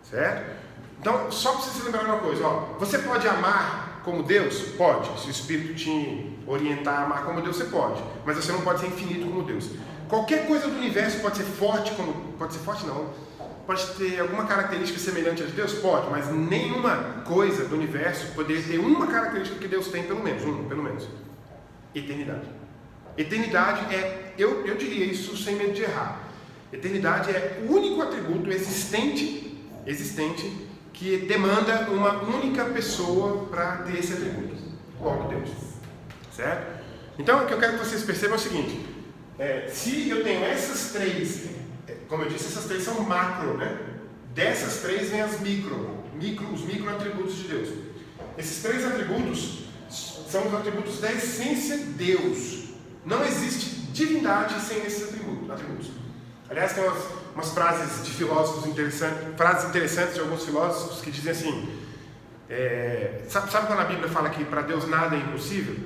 Certo? Então, só para você se lembrar uma coisa, você pode amar como Deus? Pode. Se o Espírito te orientar a amar como Deus, você pode. Mas você não pode ser infinito como Deus. Qualquer coisa do universo pode ser forte como... Pode ser forte não. Pode ter alguma característica semelhante a de Deus? Pode, mas nenhuma coisa do universo poderia ter uma característica que Deus tem, pelo menos. Eternidade. Eternidade é, eu diria isso sem medo de errar. Eternidade é o único atributo existente que demanda uma única pessoa para ter esse atributo. Logo Deus. Certo? Então, o que eu quero que vocês percebam é o seguinte. Se eu tenho essas três, como eu disse, essas três são macro, né? Dessas três vem as os micro atributos de Deus. Esses três atributos são os atributos da essência de Deus. Não existe divindade sem esses atributos. Aliás, tem umas frases de filósofos interessantes de alguns filósofos que dizem assim, sabe quando a Bíblia fala que para Deus nada é impossível?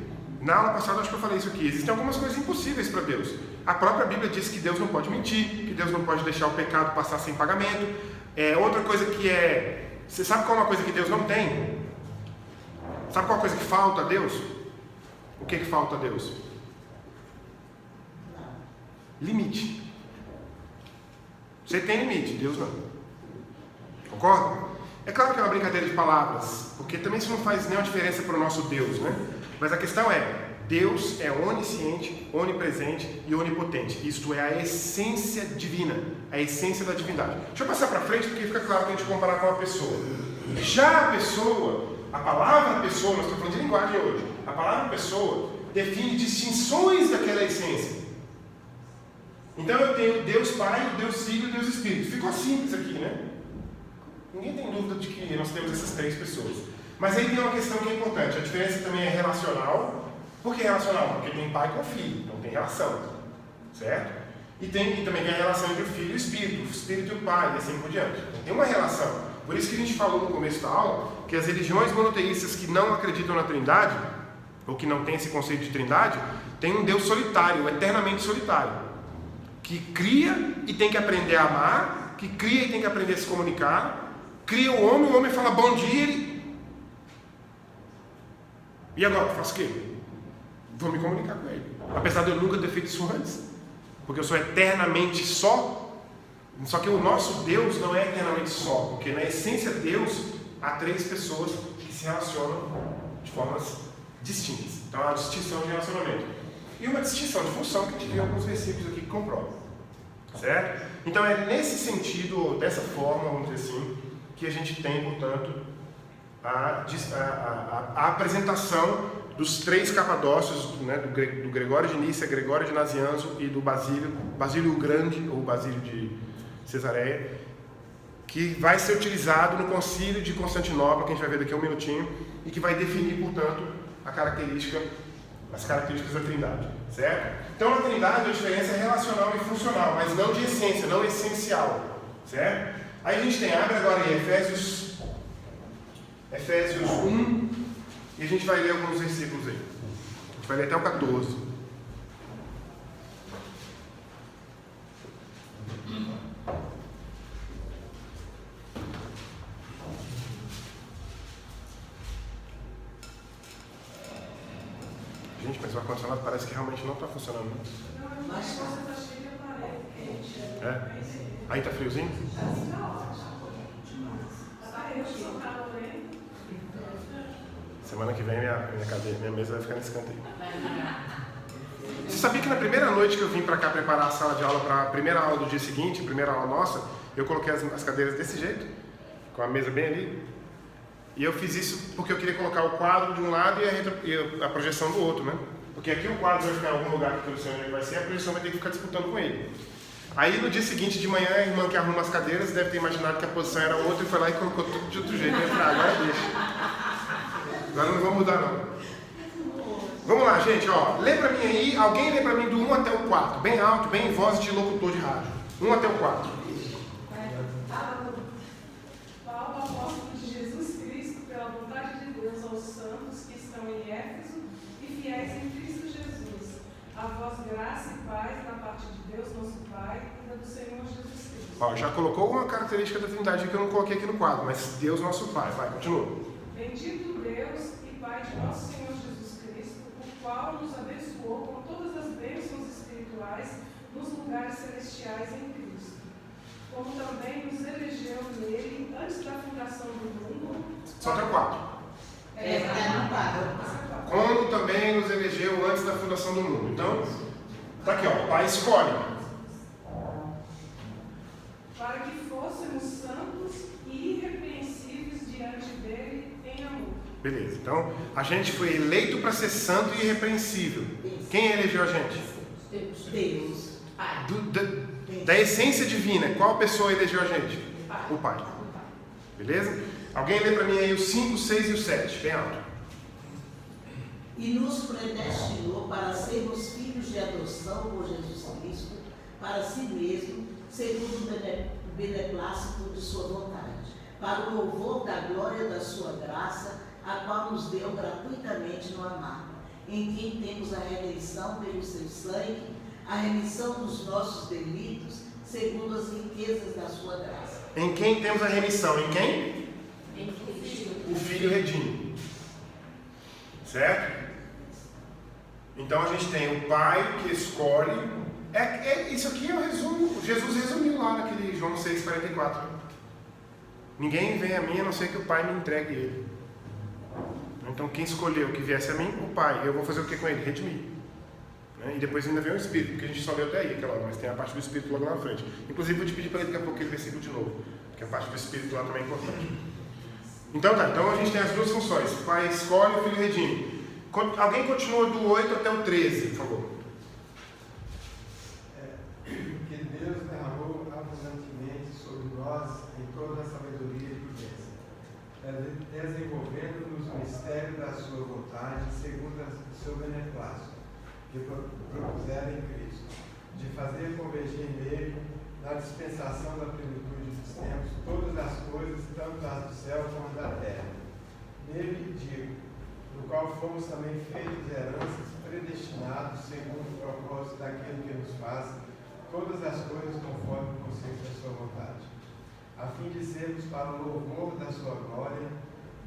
Na aula passada acho que eu falei isso aqui. Existem algumas coisas impossíveis para Deus. A própria Bíblia diz que Deus não pode mentir, que Deus não pode deixar o pecado passar sem pagamento. Outra coisa que você sabe qual é uma coisa que Deus não tem? Sabe qual é a coisa que falta a Deus? O que falta a Deus? Limite. Você tem limite, Deus não. Concorda? É claro que é uma brincadeira de palavras, porque também isso não faz nenhuma diferença para o nosso Deus, né? Mas a questão Deus é onisciente, onipresente e onipotente. Isto é a essência divina, a essência da divindade. Deixa eu passar para frente, porque fica claro que a gente comparar com uma pessoa. Já a pessoa, a palavra pessoa, nós estamos falando de linguagem hoje, a palavra pessoa define distinções daquela essência. Então eu tenho Deus Pai, Deus Filho e Deus Espírito. Ficou simples aqui, né? Ninguém tem dúvida de que nós temos essas três pessoas. Mas aí tem uma questão que é importante. A diferença também é relacional. Por que relacional? Porque tem pai com filho, não tem relação. Certo? E também tem a relação entre o filho e o espírito e o pai, e assim por diante. Tem uma relação. Por isso que a gente falou no começo da aula que as religiões monoteístas que não acreditam na Trindade, ou que não têm esse conceito de Trindade, tem um Deus solitário, eternamente solitário, que cria e tem que aprender a amar, que cria e tem que aprender a se comunicar, cria o homem fala bom dia, e agora, faço o quê? Vou me comunicar com ele. Apesar de eu nunca ter feito isso antes, porque eu sou eternamente só, Só que o nosso Deus não é eternamente só, porque na essência Deus há 3 pessoas que se relacionam de formas distintas. Então há uma distinção de relacionamento. E uma distinção de função que a gente vê alguns versículos aqui que comprovam. Certo? Então é nesse sentido, dessa forma, vamos dizer assim, que a gente tem, portanto, a apresentação dos 3 capadócios, né, do Gregório de Nícia, Gregório de Nazianzo e do Basílio o Grande, ou Basílio de Cesareia, que vai ser utilizado no Concílio de Constantinopla, que a gente vai ver daqui a um minutinho, e que vai definir, portanto, as características da Trindade, certo? Então, na Trindade, a diferença é relacional e funcional, mas não de essência, não essencial, certo? Aí a gente tem, abre agora em Efésios 1, e a gente vai ler alguns versículos aí. A gente vai ler até o 14. Gente, mas o ar-condicionado parece que realmente não está funcionando. Mas você está cheio de aparelho quente. É? Aí tá friozinho? Semana que vem minha mesa vai ficar nesse canto aí. Você sabia que na primeira noite que eu vim para cá preparar a sala de aula para a primeira aula do dia seguinte, primeira aula nossa, eu coloquei as cadeiras desse jeito, com a mesa bem ali. E eu fiz isso porque eu queria colocar o quadro de um lado e a projeção do outro, né? Porque aqui o quadro vai ficar em algum lugar que eu não sei onde vai ser, a projeção vai ter que ficar disputando com ele. Aí no dia seguinte de manhã, a irmã que arruma as cadeiras deve ter imaginado que a posição era outra e foi lá e colocou tudo de outro jeito. Eu falei, agora deixa. Agora não vou mudar não. Vamos lá, gente, ó. Lê pra mim aí, alguém lê pra mim do 1 até o 4, bem alto, bem em voz de locutor de rádio. 1 até o 4. Paulo, apóstolo de Jesus Cristo, pela vontade de Deus aos santos que estão em Éfeso e fiéis em Cristo Jesus. A vós graça e paz da parte de Deus, nosso Pai, e da do Senhor Jesus Cristo. Ó, já colocou uma característica da Trindade que eu não coloquei aqui no quadro, mas Deus, nosso Pai. Vai, continua. Bendito Deus e Pai de nosso Senhor Jesus Cristo, o qual nos abençoou com todas as bênçãos espirituais nos lugares celestiais em Cristo, como também nos elegeu nele antes da fundação do mundo. Só até o 4. Não paga. Como também nos elegeu antes da fundação do mundo. Então, tá aqui, ó. O Pai escolhe. Para que fôssemos santos e irrepreensíveis diante dele em amor. Beleza. Então, a gente foi eleito para ser santo e irrepreensível. Quem elegeu a gente? Deus. Da essência divina, qual pessoa elegeu a gente? O Pai. Beleza? Alguém lê para mim aí o 5, 6 e o 7, bem alto. E nos predestinou para sermos filhos de adoção por Jesus Cristo, para si mesmo, segundo o beneplácito de sua vontade, para o louvor da glória da sua graça, a qual nos deu gratuitamente no amar, em quem temos a redenção pelo seu sangue, a remissão dos nossos delitos, segundo as riquezas da sua graça. Em quem temos a remissão? Em quem? Em Cristo. O Filho redime. Certo? Então a gente tem o Pai que escolhe. Isso aqui é o resumo. Jesus resumiu lá naquele João 6,44. Ninguém vem a mim a não ser que o Pai me entregue ele. Então quem escolheu que viesse a mim? O Pai. Eu vou fazer o que com ele? Redimir. E depois ainda vem o Espírito, porque a gente só leu até aí, aquela, mas tem a parte do Espírito logo lá na frente. Inclusive vou te pedir para ler daqui a pouco aquele versículo de novo, porque a parte do Espírito lá também é importante. Então tá, então a gente tem as duas funções. O Pai escolhe, o Filho redime. Alguém continua do 8 até o 13, por favor. Que Deus derramou abundantemente sobre nós em toda a sabedoria e prudência, desenvolvendo-nos o mistério da sua vontade, segundo o seu beneplácito, que propuseram em Cristo, de fazer convergir nele, na dispensação da plenitude dos tempos, todas as coisas, tanto as do céu como da terra. Nele digo, no qual fomos também feitos heranças, predestinados segundo o propósito daquele que nos faz todas as coisas conforme o conceito da sua vontade, a fim de sermos para o louvor da sua glória,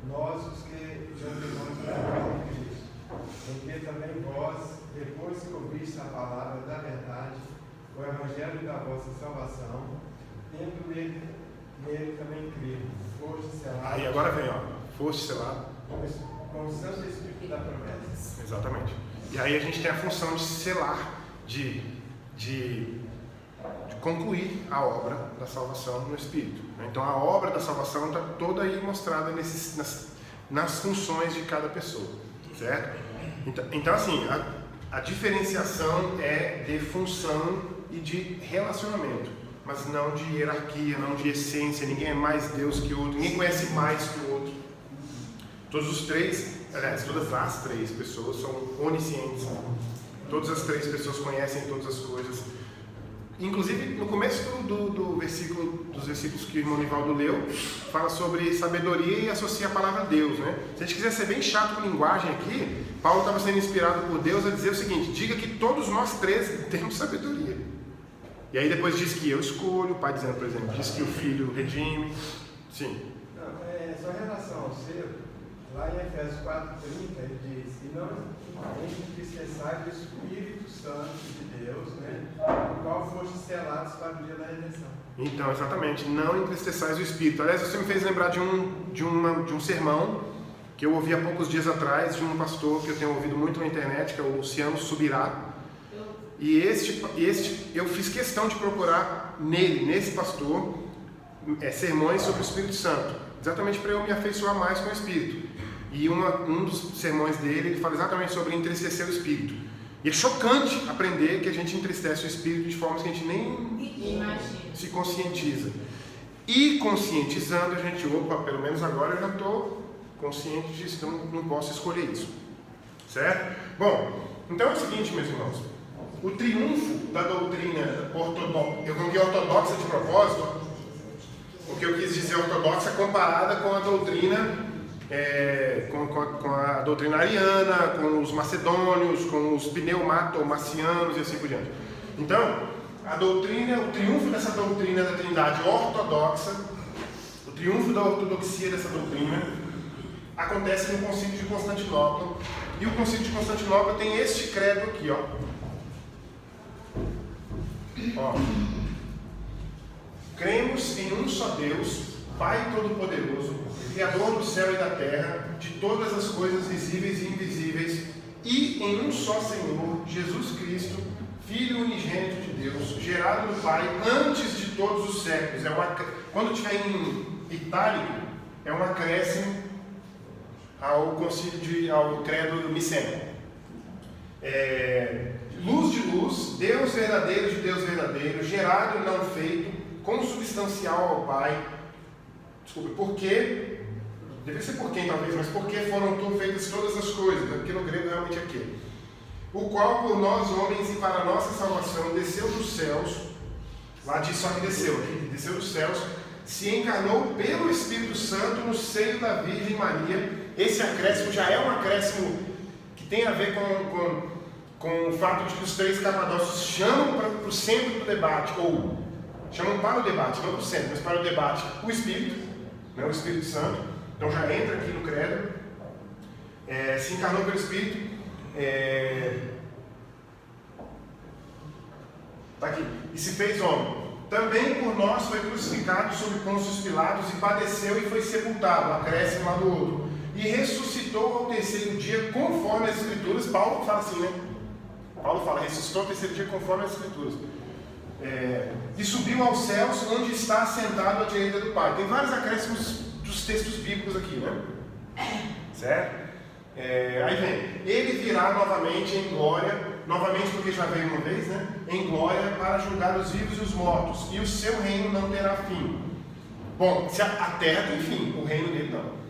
nós os que de antemão esperamos em Cristo, em que também vós, depois que ouviste a palavra da verdade, o evangelho da vossa salvação, tendo nele também crido, foste selado. Aí agora vem, foste selado. Com o Santo Espírito da promessa. Exatamente. E aí a gente tem a função de selar, de concluir a obra da salvação no Espírito. Então a obra da salvação está toda aí mostrada nas funções de cada pessoa, certo? Então assim, a diferenciação é de função e de relacionamento, mas não de hierarquia, não de essência. Ninguém é mais Deus que o outro, ninguém conhece mais que o outro. Todos os três, aliás, todas as três pessoas são oniscientes. Todas as três pessoas conhecem todas as coisas. Inclusive, no começo dos versículos que o irmão Nivaldo leu, fala sobre sabedoria e associa a palavra Deus, né? Se a gente quiser ser bem chato com linguagem aqui, Paulo estava sendo inspirado por Deus a dizer o seguinte: diga que todos nós três temos sabedoria. E aí depois diz que eu escolho, o pai dizendo, por exemplo, diz que o filho redime. Sim. Não, só em relação ao ser, lá em Efésios 4:30, ele diz: e não entristeçais o Espírito Santo de Deus, né, no qual foste selados para o dia da redenção. Então, exatamente, não entristeçais o Espírito. Aliás, você me fez lembrar de um sermão que eu ouvi há poucos dias atrás, de um pastor que eu tenho ouvido muito na internet, que é o Luciano Subirá. E eu fiz questão de procurar nesse pastor, sermões sobre o Espírito Santo, exatamente para eu me afeiçoar mais com o Espírito. E um dos sermões dele, ele fala exatamente sobre entristecer o Espírito. E é chocante aprender que a gente entristece o Espírito de formas que a gente nem se conscientiza. E conscientizando, a gente, pelo menos agora eu já estou consciente disso, então não posso escolher isso. Certo? Bom, então é o seguinte, meus irmãos. O triunfo da doutrina ortodoxa, eu coloquei ortodoxa de propósito, porque eu quis dizer ortodoxa comparada com a doutrina, com a doutrina ariana, com os macedônios, com os pneumato-marcianos e assim por diante. Então, o triunfo dessa doutrina da Trindade ortodoxa, o triunfo da ortodoxia dessa doutrina, acontece no Concílio de Constantinopla. E o Concílio de Constantinopla tem este credo aqui, cremos em um só Deus, Pai Todo-Poderoso, Criador do céu e da terra, de todas as coisas visíveis e invisíveis, e em um só Senhor, Jesus Cristo, Filho unigênito de Deus, gerado do Pai antes de todos os séculos. Quando tiver em itálico, é um acréscimo ao credo niceno. Luz de luz, Deus verdadeiro de Deus verdadeiro, gerado e não feito, consubstancial ao Pai. Desculpe, porque, deve ser por quem talvez, mas porque foram feitas todas as coisas, porque no grego realmente é aqui. O qual por nós homens e para a nossa salvação desceu dos céus, lá diz só que desceu dos céus, se encarnou pelo Espírito Santo no seio da Virgem Maria. Esse acréscimo já é um acréscimo que tem a ver com o fato de que os três capadócios chamam para o centro do debate, ou chamam para o debate, não para o centro, mas para o debate, o Espírito, né, o Espírito Santo. Então já entra aqui no credo. Se encarnou pelo Espírito. Está aqui. E se fez homem. Também por nós foi crucificado sob Pôncio Pilatos e padeceu e foi sepultado, acréscimo lá do outro. E ressuscitou ao terceiro dia conforme as Escrituras. Paulo fala assim, né? Paulo fala, ressuscitou ao terceiro dia conforme as Escrituras. E subiu aos céus, onde está assentado à direita do Pai. Tem vários acréscimos dos textos bíblicos aqui, né? Certo? Aí vem, ele virá novamente em glória, novamente porque já veio uma vez, né? Em glória para julgar os vivos e os mortos, e o seu reino não terá fim. Bom, se a terra tem fim, o reino dele não.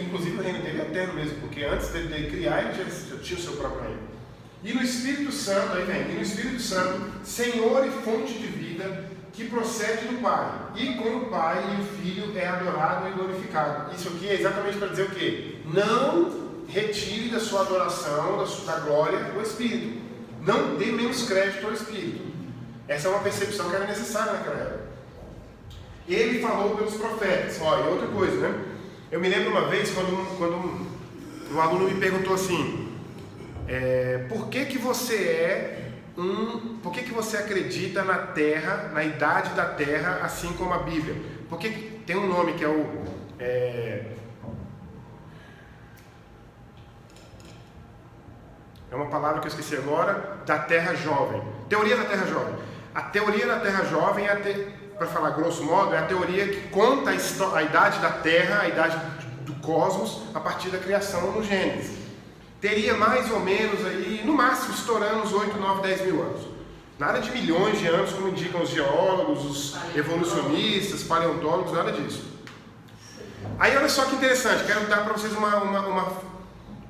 Inclusive o reino dele é eterno mesmo, porque antes dele criar ele já tinha o seu próprio reino. E no Espírito Santo, aí vem, e no Espírito Santo, Senhor e fonte de vida, que procede do Pai, e com o Pai e o Filho é adorado e glorificado. Isso aqui é exatamente para dizer o quê? Não retire da sua adoração, da glória, o Espírito. Não dê menos crédito ao Espírito. Essa é uma percepção que era necessária naquela época. Ele falou pelos profetas. E outra coisa, né? Eu me lembro uma vez quando um aluno me perguntou assim: por que você é por que você acredita na Terra, na idade da Terra, assim como a Bíblia? Porque tem um nome que é uma palavra que eu esqueci agora, da Terra Jovem. Teoria da Terra Jovem. A teoria da Terra Jovem, para falar grosso modo, é a teoria que conta a idade da Terra, a idade do cosmos, a partir da criação no Gênesis. Teria mais ou menos aí, no máximo, estourando uns 8, 9, 10 mil anos. Nada de milhões de anos, como indicam os geólogos, os evolucionistas, paleontólogos, nada disso. Aí olha só que interessante, quero dar para vocês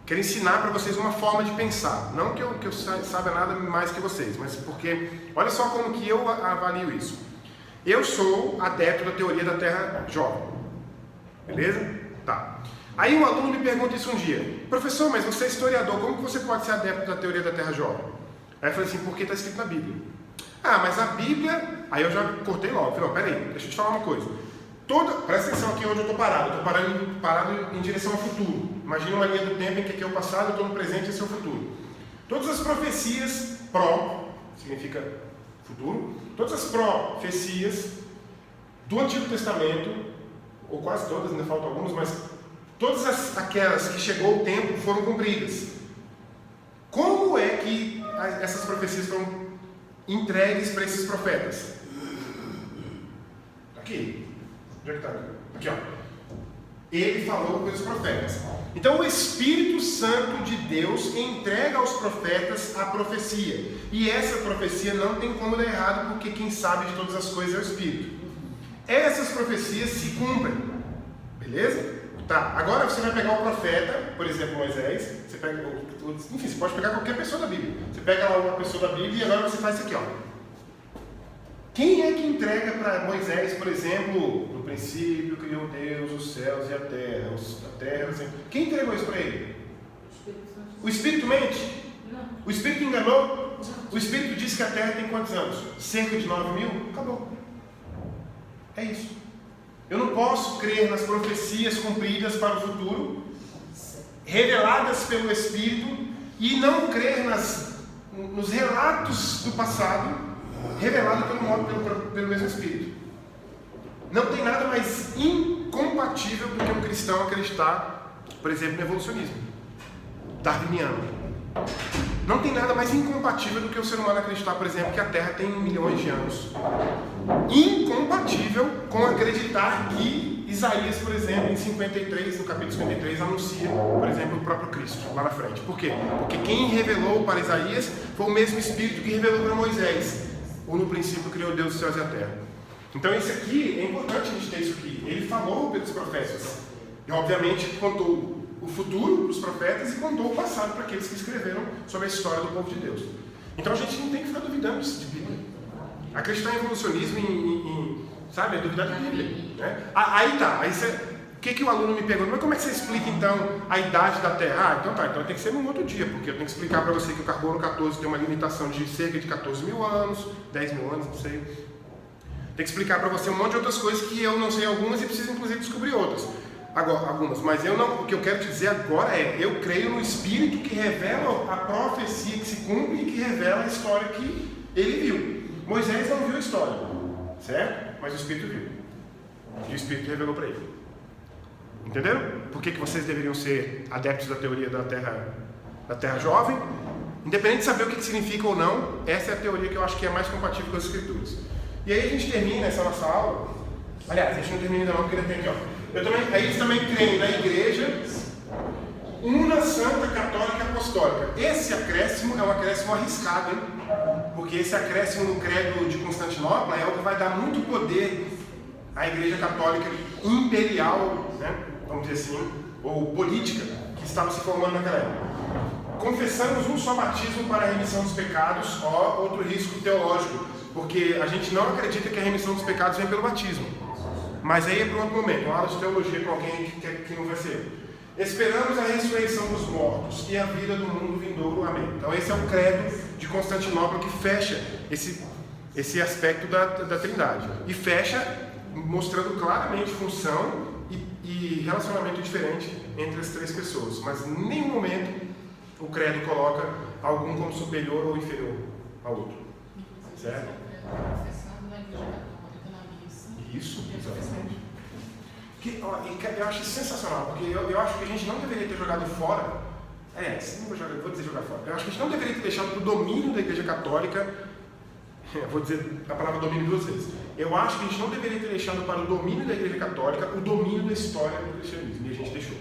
quero ensinar para vocês uma forma de pensar. Não que eu saiba nada mais que vocês, mas porque, olha só como que eu avalio isso. Eu sou adepto da teoria da Terra Jovem. Beleza? Tá. Aí um aluno me pergunta isso um dia. Professor, mas você é historiador, como que você pode ser adepto da teoria da Terra Jovem? Aí eu falei assim, porque está escrito na Bíblia. Ah, mas a Bíblia... Aí eu já cortei logo. Falei, não, peraí, deixa eu te falar uma coisa. Presta atenção aqui onde eu estou parado. Eu estou parado em direção ao futuro. Imagina uma linha do tempo em que aqui é o passado, eu estou no presente e esse é o futuro. Todas as profecias significa futuro, todas as profecias do Antigo Testamento, ou quase todas, ainda faltam algumas, mas todas aquelas que chegou o tempo foram cumpridas. Como é que essas profecias foram entregues para esses profetas? Aqui. Onde é que está? Aqui, ó. Ele falou pelos profetas. Então o Espírito Santo de Deus entrega aos profetas a profecia. E essa profecia não tem como dar errado, porque quem sabe de todas as coisas é o Espírito. Essas profecias se cumprem. Beleza? Tá, agora você vai pegar o profeta, por exemplo, Moisés. Você pega, enfim, você pode pegar qualquer pessoa da Bíblia. Você pega lá uma pessoa da Bíblia e agora você faz isso aqui, ó. Quem é que entrega para Moisés, por exemplo, no princípio criou Deus os céus e a terra, assim. Quem entregou isso para ele? O Espírito mente? Não. O Espírito enganou? O Espírito disse que a terra tem quantos anos? Cerca de 9.000? Acabou. É isso. Eu não posso crer nas profecias cumpridas para o futuro, reveladas pelo Espírito, e não crer nos relatos do passado, revelado pelo mesmo Espírito. Não tem nada mais incompatível do que um cristão acreditar, por exemplo, no evolucionismo darwiniano. Não tem nada mais incompatível do que o ser humano acreditar, por exemplo, que a Terra tem milhões de anos. Incompatível com acreditar que Isaías, por exemplo, em 53, no capítulo 53, anuncia, por exemplo, o próprio Cristo, lá na frente. Por quê? Porque quem revelou para Isaías foi o mesmo Espírito que revelou para Moisés. Ou no princípio criou Deus os céus e a terra. Então isso aqui, é importante a gente ter isso aqui. Ele falou pelos profetas. E obviamente contou o futuro dos profetas e contou o passado para aqueles que escreveram sobre a história do povo de Deus. Então a gente não tem que ficar duvidando disso de Bíblia. Acreditar em evolucionismo, sabe, é duvidar de Bíblia. Né? Aí tá, o que o aluno me pergunta? Mas como é que você explica então a idade da Terra? Então tem que ser num outro dia, porque eu tenho que explicar para você que o carbono 14 tem uma limitação de cerca de 14 mil anos, 10 mil anos, não sei. Tem que explicar para você um monte de outras coisas que eu não sei algumas e preciso inclusive descobrir outras. Agora, algumas, mas o que eu quero te dizer agora é, eu creio no Espírito que revela a profecia que se cumpre e que revela a história que ele viu. Moisés não viu a história, certo? Mas o Espírito viu. E o Espírito revelou para ele. Entenderam? Por que vocês deveriam ser adeptos da teoria da Terra Jovem? Independente de saber o que significa ou não, essa é a teoria que eu acho que é mais compatível com as Escrituras. E aí a gente termina essa nossa aula. Aliás, a gente não termina ainda não, porque ainda tem aqui, ó. Eles também creem na Igreja Una, Santa, Católica e Apostólica. Esse acréscimo é um acréscimo arriscado, hein? Porque esse acréscimo no credo de Constantinopla é o que vai dar muito poder à Igreja Católica imperial, né? Vamos dizer assim, ou política, que estava se formando naquela época. Confessamos um só batismo para a remissão dos pecados, outro risco teológico, porque a gente não acredita que a remissão dos pecados vem pelo batismo. Mas aí é para um outro momento, uma aula de teologia com alguém que não vai ser. Esperamos a ressurreição dos mortos e a vida do mundo vindouro. Amém. Então esse é o credo de Constantinopla que fecha esse aspecto da Trindade. E fecha mostrando claramente função e relacionamento diferente entre as três pessoas. Mas em nenhum momento o credo coloca algum como superior ou inferior a outro. Certo? Isso, exatamente. Eu acho sensacional, porque eu acho que a gente não deveria ter jogado fora. Vou dizer jogar fora. Eu acho que a gente não deveria ter deixado para o domínio da Igreja Católica. Vou dizer a palavra domínio 2 vezes. Eu acho que a gente não deveria ter deixado para o domínio da Igreja Católica o domínio da história do cristianismo, e a gente deixou.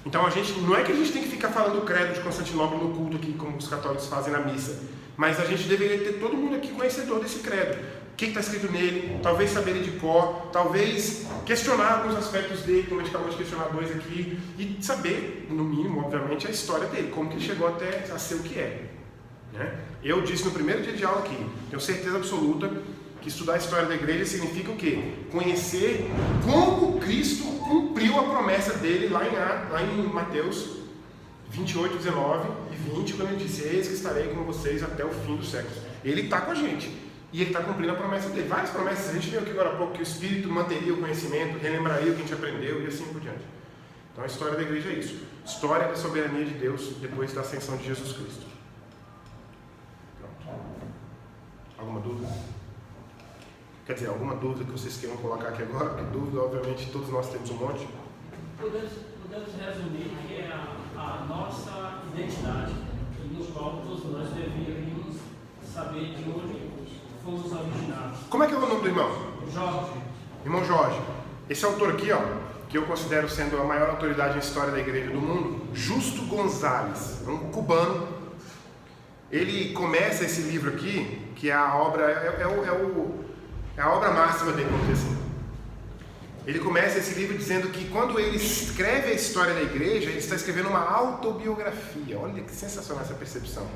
Então não é que a gente tem que ficar falando o credo de Constantinopla no culto aqui, como os católicos fazem na missa, mas a gente deveria ter todo mundo aqui conhecedor desse credo. O que está escrito nele, talvez saber ele de cor, talvez questionar alguns aspectos dele, como a gente acabou de questionar 2 aqui, e saber, no mínimo, obviamente, a história dele, como que ele chegou até a ser o que é. Né? Eu disse no primeiro dia de aula aqui, tenho certeza absoluta que estudar a história da igreja significa o quê? Conhecer como Cristo cumpriu a promessa dele lá em Mateus 28, 19 e 20, quando ele disse: eis que estarei com vocês até o fim dos séculos. Ele está com a gente. E ele está cumprindo a promessa dele. Várias promessas. A gente viu aqui agora há pouco que o Espírito manteria o conhecimento, relembraria o que a gente aprendeu e assim por diante. Então a história da igreja é isso. História da soberania de Deus depois da ascensão de Jesus Cristo. Pronto. Alguma dúvida? Quer dizer, alguma dúvida que vocês queiram colocar aqui agora? Porque dúvida, obviamente, todos nós temos um monte. Podemos resumir que é a nossa identidade, no qual todos nós deveríamos saber de onde fomos originados. Como é que é o nome do irmão? Jorge. Irmão Jorge. Esse autor aqui, que eu considero sendo a maior autoridade em história da igreja do mundo, Justo Gonzalez, um cubano. Ele começa esse livro aqui, que é a obra, é a obra máxima dele, vamos dizer assim. Ele começa esse livro dizendo que quando ele escreve a história da igreja, ele está escrevendo uma autobiografia. Olha que sensacional essa percepção.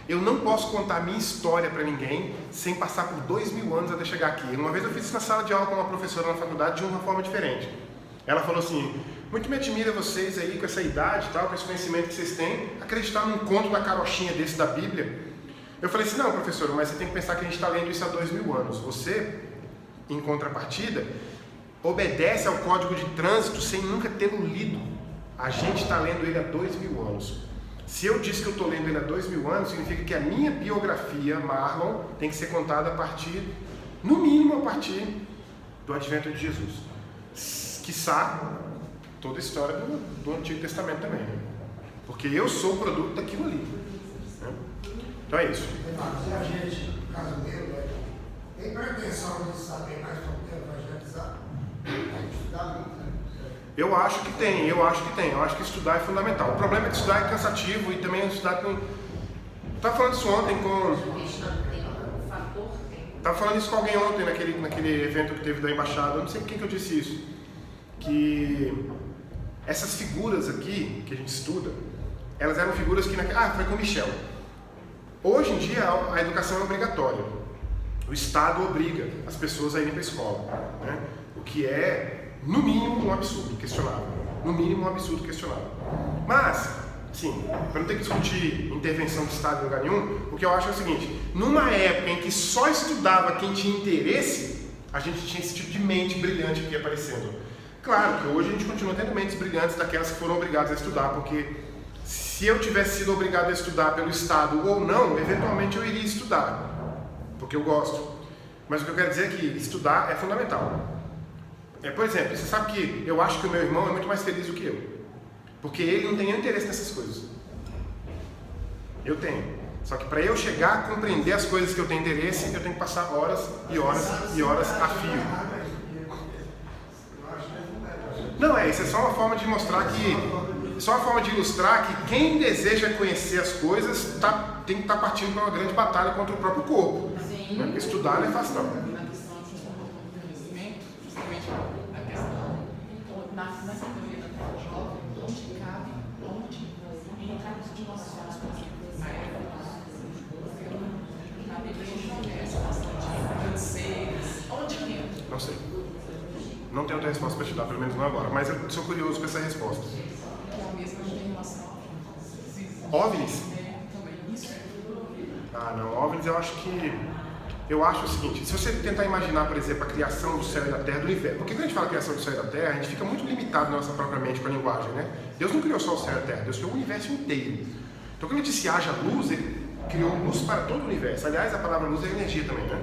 Eu não posso contar a minha história para ninguém sem passar por 2000 anos até chegar aqui. Uma vez eu fiz isso na sala de aula com uma professora na faculdade de uma forma diferente. Ela falou assim: muito me admira vocês aí com essa idade e tal, com esse conhecimento que vocês têm, acreditar num conto da carochinha desse da Bíblia. Eu falei assim: não, professora, mas você tem que pensar que a gente está lendo isso há 2000 anos. Você, em contrapartida, obedece ao código de trânsito sem nunca tê-lo lido. A gente está lendo ele há 2000 anos. Se eu disse que eu estou lendo ele há 2000 anos, significa que a minha biografia, Marlon, tem que ser contada a partir, no mínimo, a partir do advento de Jesus. Quiçá toda a história do Antigo Testamento também. Né? Porque eu sou o produto daquilo ali. Né? Então é isso. Se a gente, no caso meu, tem pretensão de saber mais sobre o evangelizar, tem que estudar muito, né? Eu acho que tem. Eu acho que estudar é fundamental. O problema é que estudar é cansativo e também estudar tem... Estava falando isso ontem com... Estava falando isso com alguém ontem naquele evento que teve da embaixada. Eu não sei com quem que eu disse isso. Que essas figuras aqui que a gente estuda, elas eram figuras que... foi com o Michel. Hoje em dia a educação é obrigatória. O Estado obriga as pessoas a irem para a escola. Né? O que é... no mínimo um absurdo questionável. No mínimo um absurdo questionável. Mas, sim, para não ter que discutir intervenção do Estado em lugar nenhum, o que eu acho é o seguinte: numa época em que só estudava quem tinha interesse, a gente tinha esse tipo de mente brilhante aqui aparecendo. Claro que hoje a gente continua tendo mentes brilhantes daquelas que foram obrigadas a estudar, porque se eu tivesse sido obrigado a estudar pelo Estado ou não, eventualmente eu iria estudar, porque eu gosto. Mas o que eu quero dizer é que estudar é fundamental. Por exemplo, você sabe que eu acho que o meu irmão é muito mais feliz do que eu. Porque ele não tem nenhum interesse nessas coisas. Eu tenho. Só que para eu chegar a compreender as coisas que eu tenho interesse, eu tenho que passar horas e horas e horas a fio. Não, isso é só uma forma de mostrar que... só uma forma de ilustrar que quem deseja conhecer as coisas tem que estar partindo para uma grande batalha contra o próprio corpo. Porque estudar não é fácil não. Nessa teoria da terra jovem, onde cabe, em casos de noções, por exemplo, na Bíblia a gente conversa bastante francês, onde que entra? Não sei. Não tenho outra resposta para te dar, pelo menos não agora, mas eu sou curioso com essa resposta. É a mesma em relação a OVNIs? Também isso. Não, OVNIs eu acho o seguinte: se você tentar imaginar, por exemplo, a criação do céu e da terra, do universo, porque quando a gente fala criação do céu e da terra, a gente fica muito limitado na nossa própria mente com a linguagem, né? Deus não criou só o céu e a terra, Deus criou o universo inteiro. Então quando ele disse haja luz, criou luz para todo o universo. Aliás, a palavra luz é energia também, né?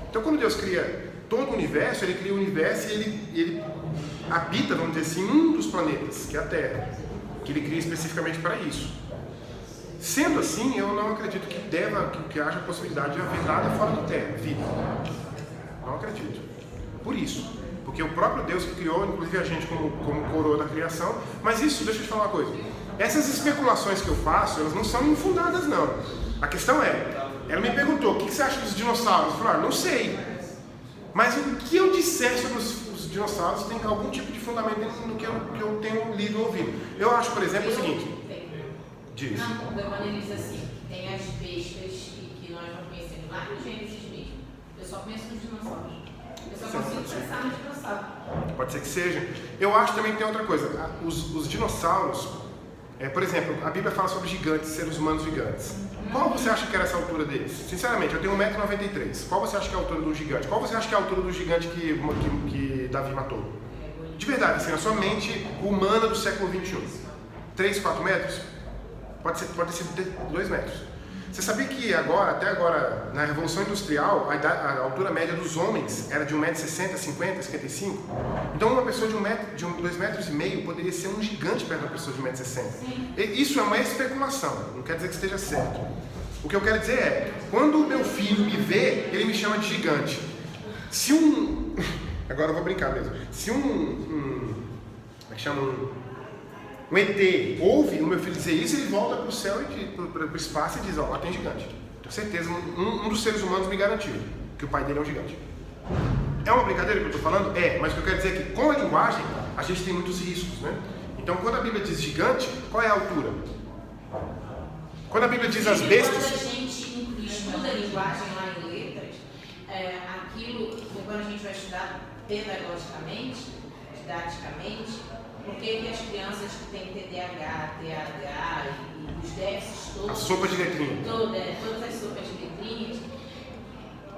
Então, quando Deus cria todo o universo, Ele cria o universo e Ele habita, vamos dizer assim, um dos planetas, que é a Terra, que Ele cria especificamente para isso. Sendo assim, eu não acredito que haja possibilidade de haver nada fora da Terra, vida. Não acredito. Por isso. Porque o próprio Deus que criou, inclusive a gente como coroa da criação, mas isso, deixa eu te falar uma coisa. Essas especulações que eu faço, elas não são infundadas, não. A questão é, ela me perguntou, o que você acha dos dinossauros? Eu falei, não sei. Mas o que eu disser sobre os dinossauros tem algum tipo de fundamento no que eu tenho lido ou ouvido. Eu acho, por exemplo, o seguinte. Diz. Não, quando ele diz assim, tem as bestas que nós não conhecemos lá no Gênesis mesmo. Eu só conheço os dinossauros. Eu só consigo pensar no dinossauro. Pode ser que seja. Eu acho também que tem outra coisa. Os dinossauros, por exemplo, a Bíblia fala sobre gigantes, seres humanos gigantes. Qual você acha que era essa altura deles? Sinceramente, eu tenho 1,93 m. Qual você acha que é a altura do gigante? Qual você acha que é a altura do gigante que Davi matou? De verdade, assim, na sua mente humana do século XXI. 3, 4 metros? Pode ter sido 2 metros. Você sabia que até agora, na Revolução Industrial, a altura média dos homens era de 1,60 m, 50 m, 55 m? Então uma pessoa de 2,5 metros poderia ser um gigante perto de uma pessoa de 1,60 m. Isso é uma especulação, não quer dizer que esteja certo. O que eu quero dizer é, quando o meu filho me vê, ele me chama de gigante. Se agora eu vou brincar mesmo. Se um ET ouve o meu filho dizer isso, ele volta para o céu e para o espaço e diz, lá tem gigante. Tenho certeza, um dos seres humanos me garantiu que o pai dele é um gigante. É uma brincadeira que eu estou falando? Mas o que eu quero dizer é que com a linguagem a gente tem muitos riscos, né? Então quando a Bíblia diz gigante, qual é a altura? Quando a Bíblia diz as bestas... Quando a gente estuda a linguagem lá em letras, quando a gente vai estudar pedagogicamente, didaticamente, por que as crianças que têm TDAH, TADA e os déficits todos... A sopa de letrinha. Todas as sopas de letrinhas,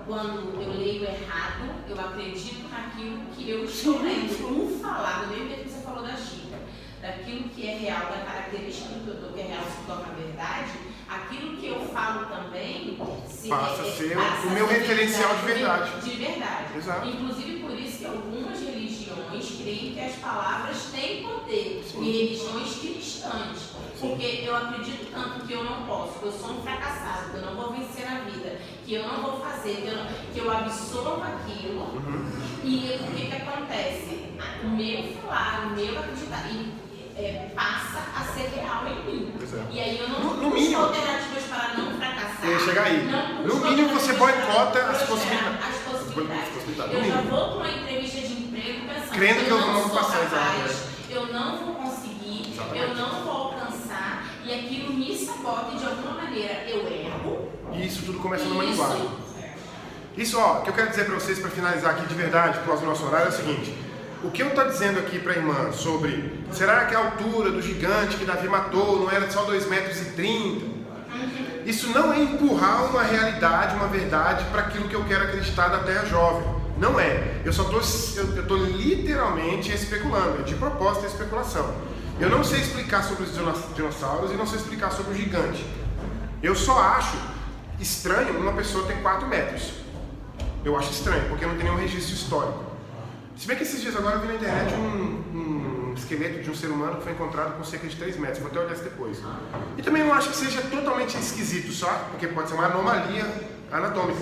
quando eu leio errado, eu acredito naquilo que eu estou lendo. No falar, do mesmo jeito que você falou da Chica, daquilo que é real, da característica do doutor que é real se torna verdade, aquilo que eu falo também passa a ser o meu referencial de verdade. De verdade. Exato. Inclusive por isso que algumas religiões creem que as palavras têm poder. Sim. E religiões cristãs. Porque eu acredito tanto que eu não posso, que eu sou um fracassado, que eu não vou vencer na vida, que eu não vou fazer, que eu absorvo aquilo. E o que acontece? O meu falar, o meu acreditar, passa a ser real em mim. E aí eu não busco alternativas para não fracassar. Chegar aí. No mínimo você boicota as possibilidades. Eu já vou para uma entrevista de emprego pensando crendo que eu não vou passar, capaz, eu não vou conseguir, eu não vou alcançar, e aquilo me sabota e de alguma maneira eu erro. E isso tudo começa numa linguagem. Isso, o que eu quero dizer para vocês, para finalizar aqui de verdade, por causa do nosso horário, é o seguinte. O que eu estou dizendo aqui para a irmã sobre, será que a altura do gigante que Davi matou não era só 2,30 metros? Isso não é empurrar uma realidade, uma verdade para aquilo que eu quero acreditar da Terra Jovem. Não é. Eu estou literalmente especulando. É de propósito a especulação. Eu não sei explicar sobre os dinossauros e não sei explicar sobre o gigante. Eu só acho estranho uma pessoa ter 4 metros. Eu acho estranho, porque não tem nenhum registro histórico. Se bem que esses dias agora eu vi na internet um esqueleto de um ser humano que foi encontrado com cerca de 3 metros. Vou até olhar isso depois. E também não acho que seja totalmente esquisito só, porque pode ser uma anomalia anatômica.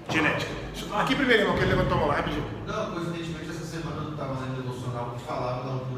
Genética. Aqui primeiro, irmão, que ele levantou a mão lá rapidinho. Não, coincidentemente essa semana eu estava lendo o devocional que falava da altura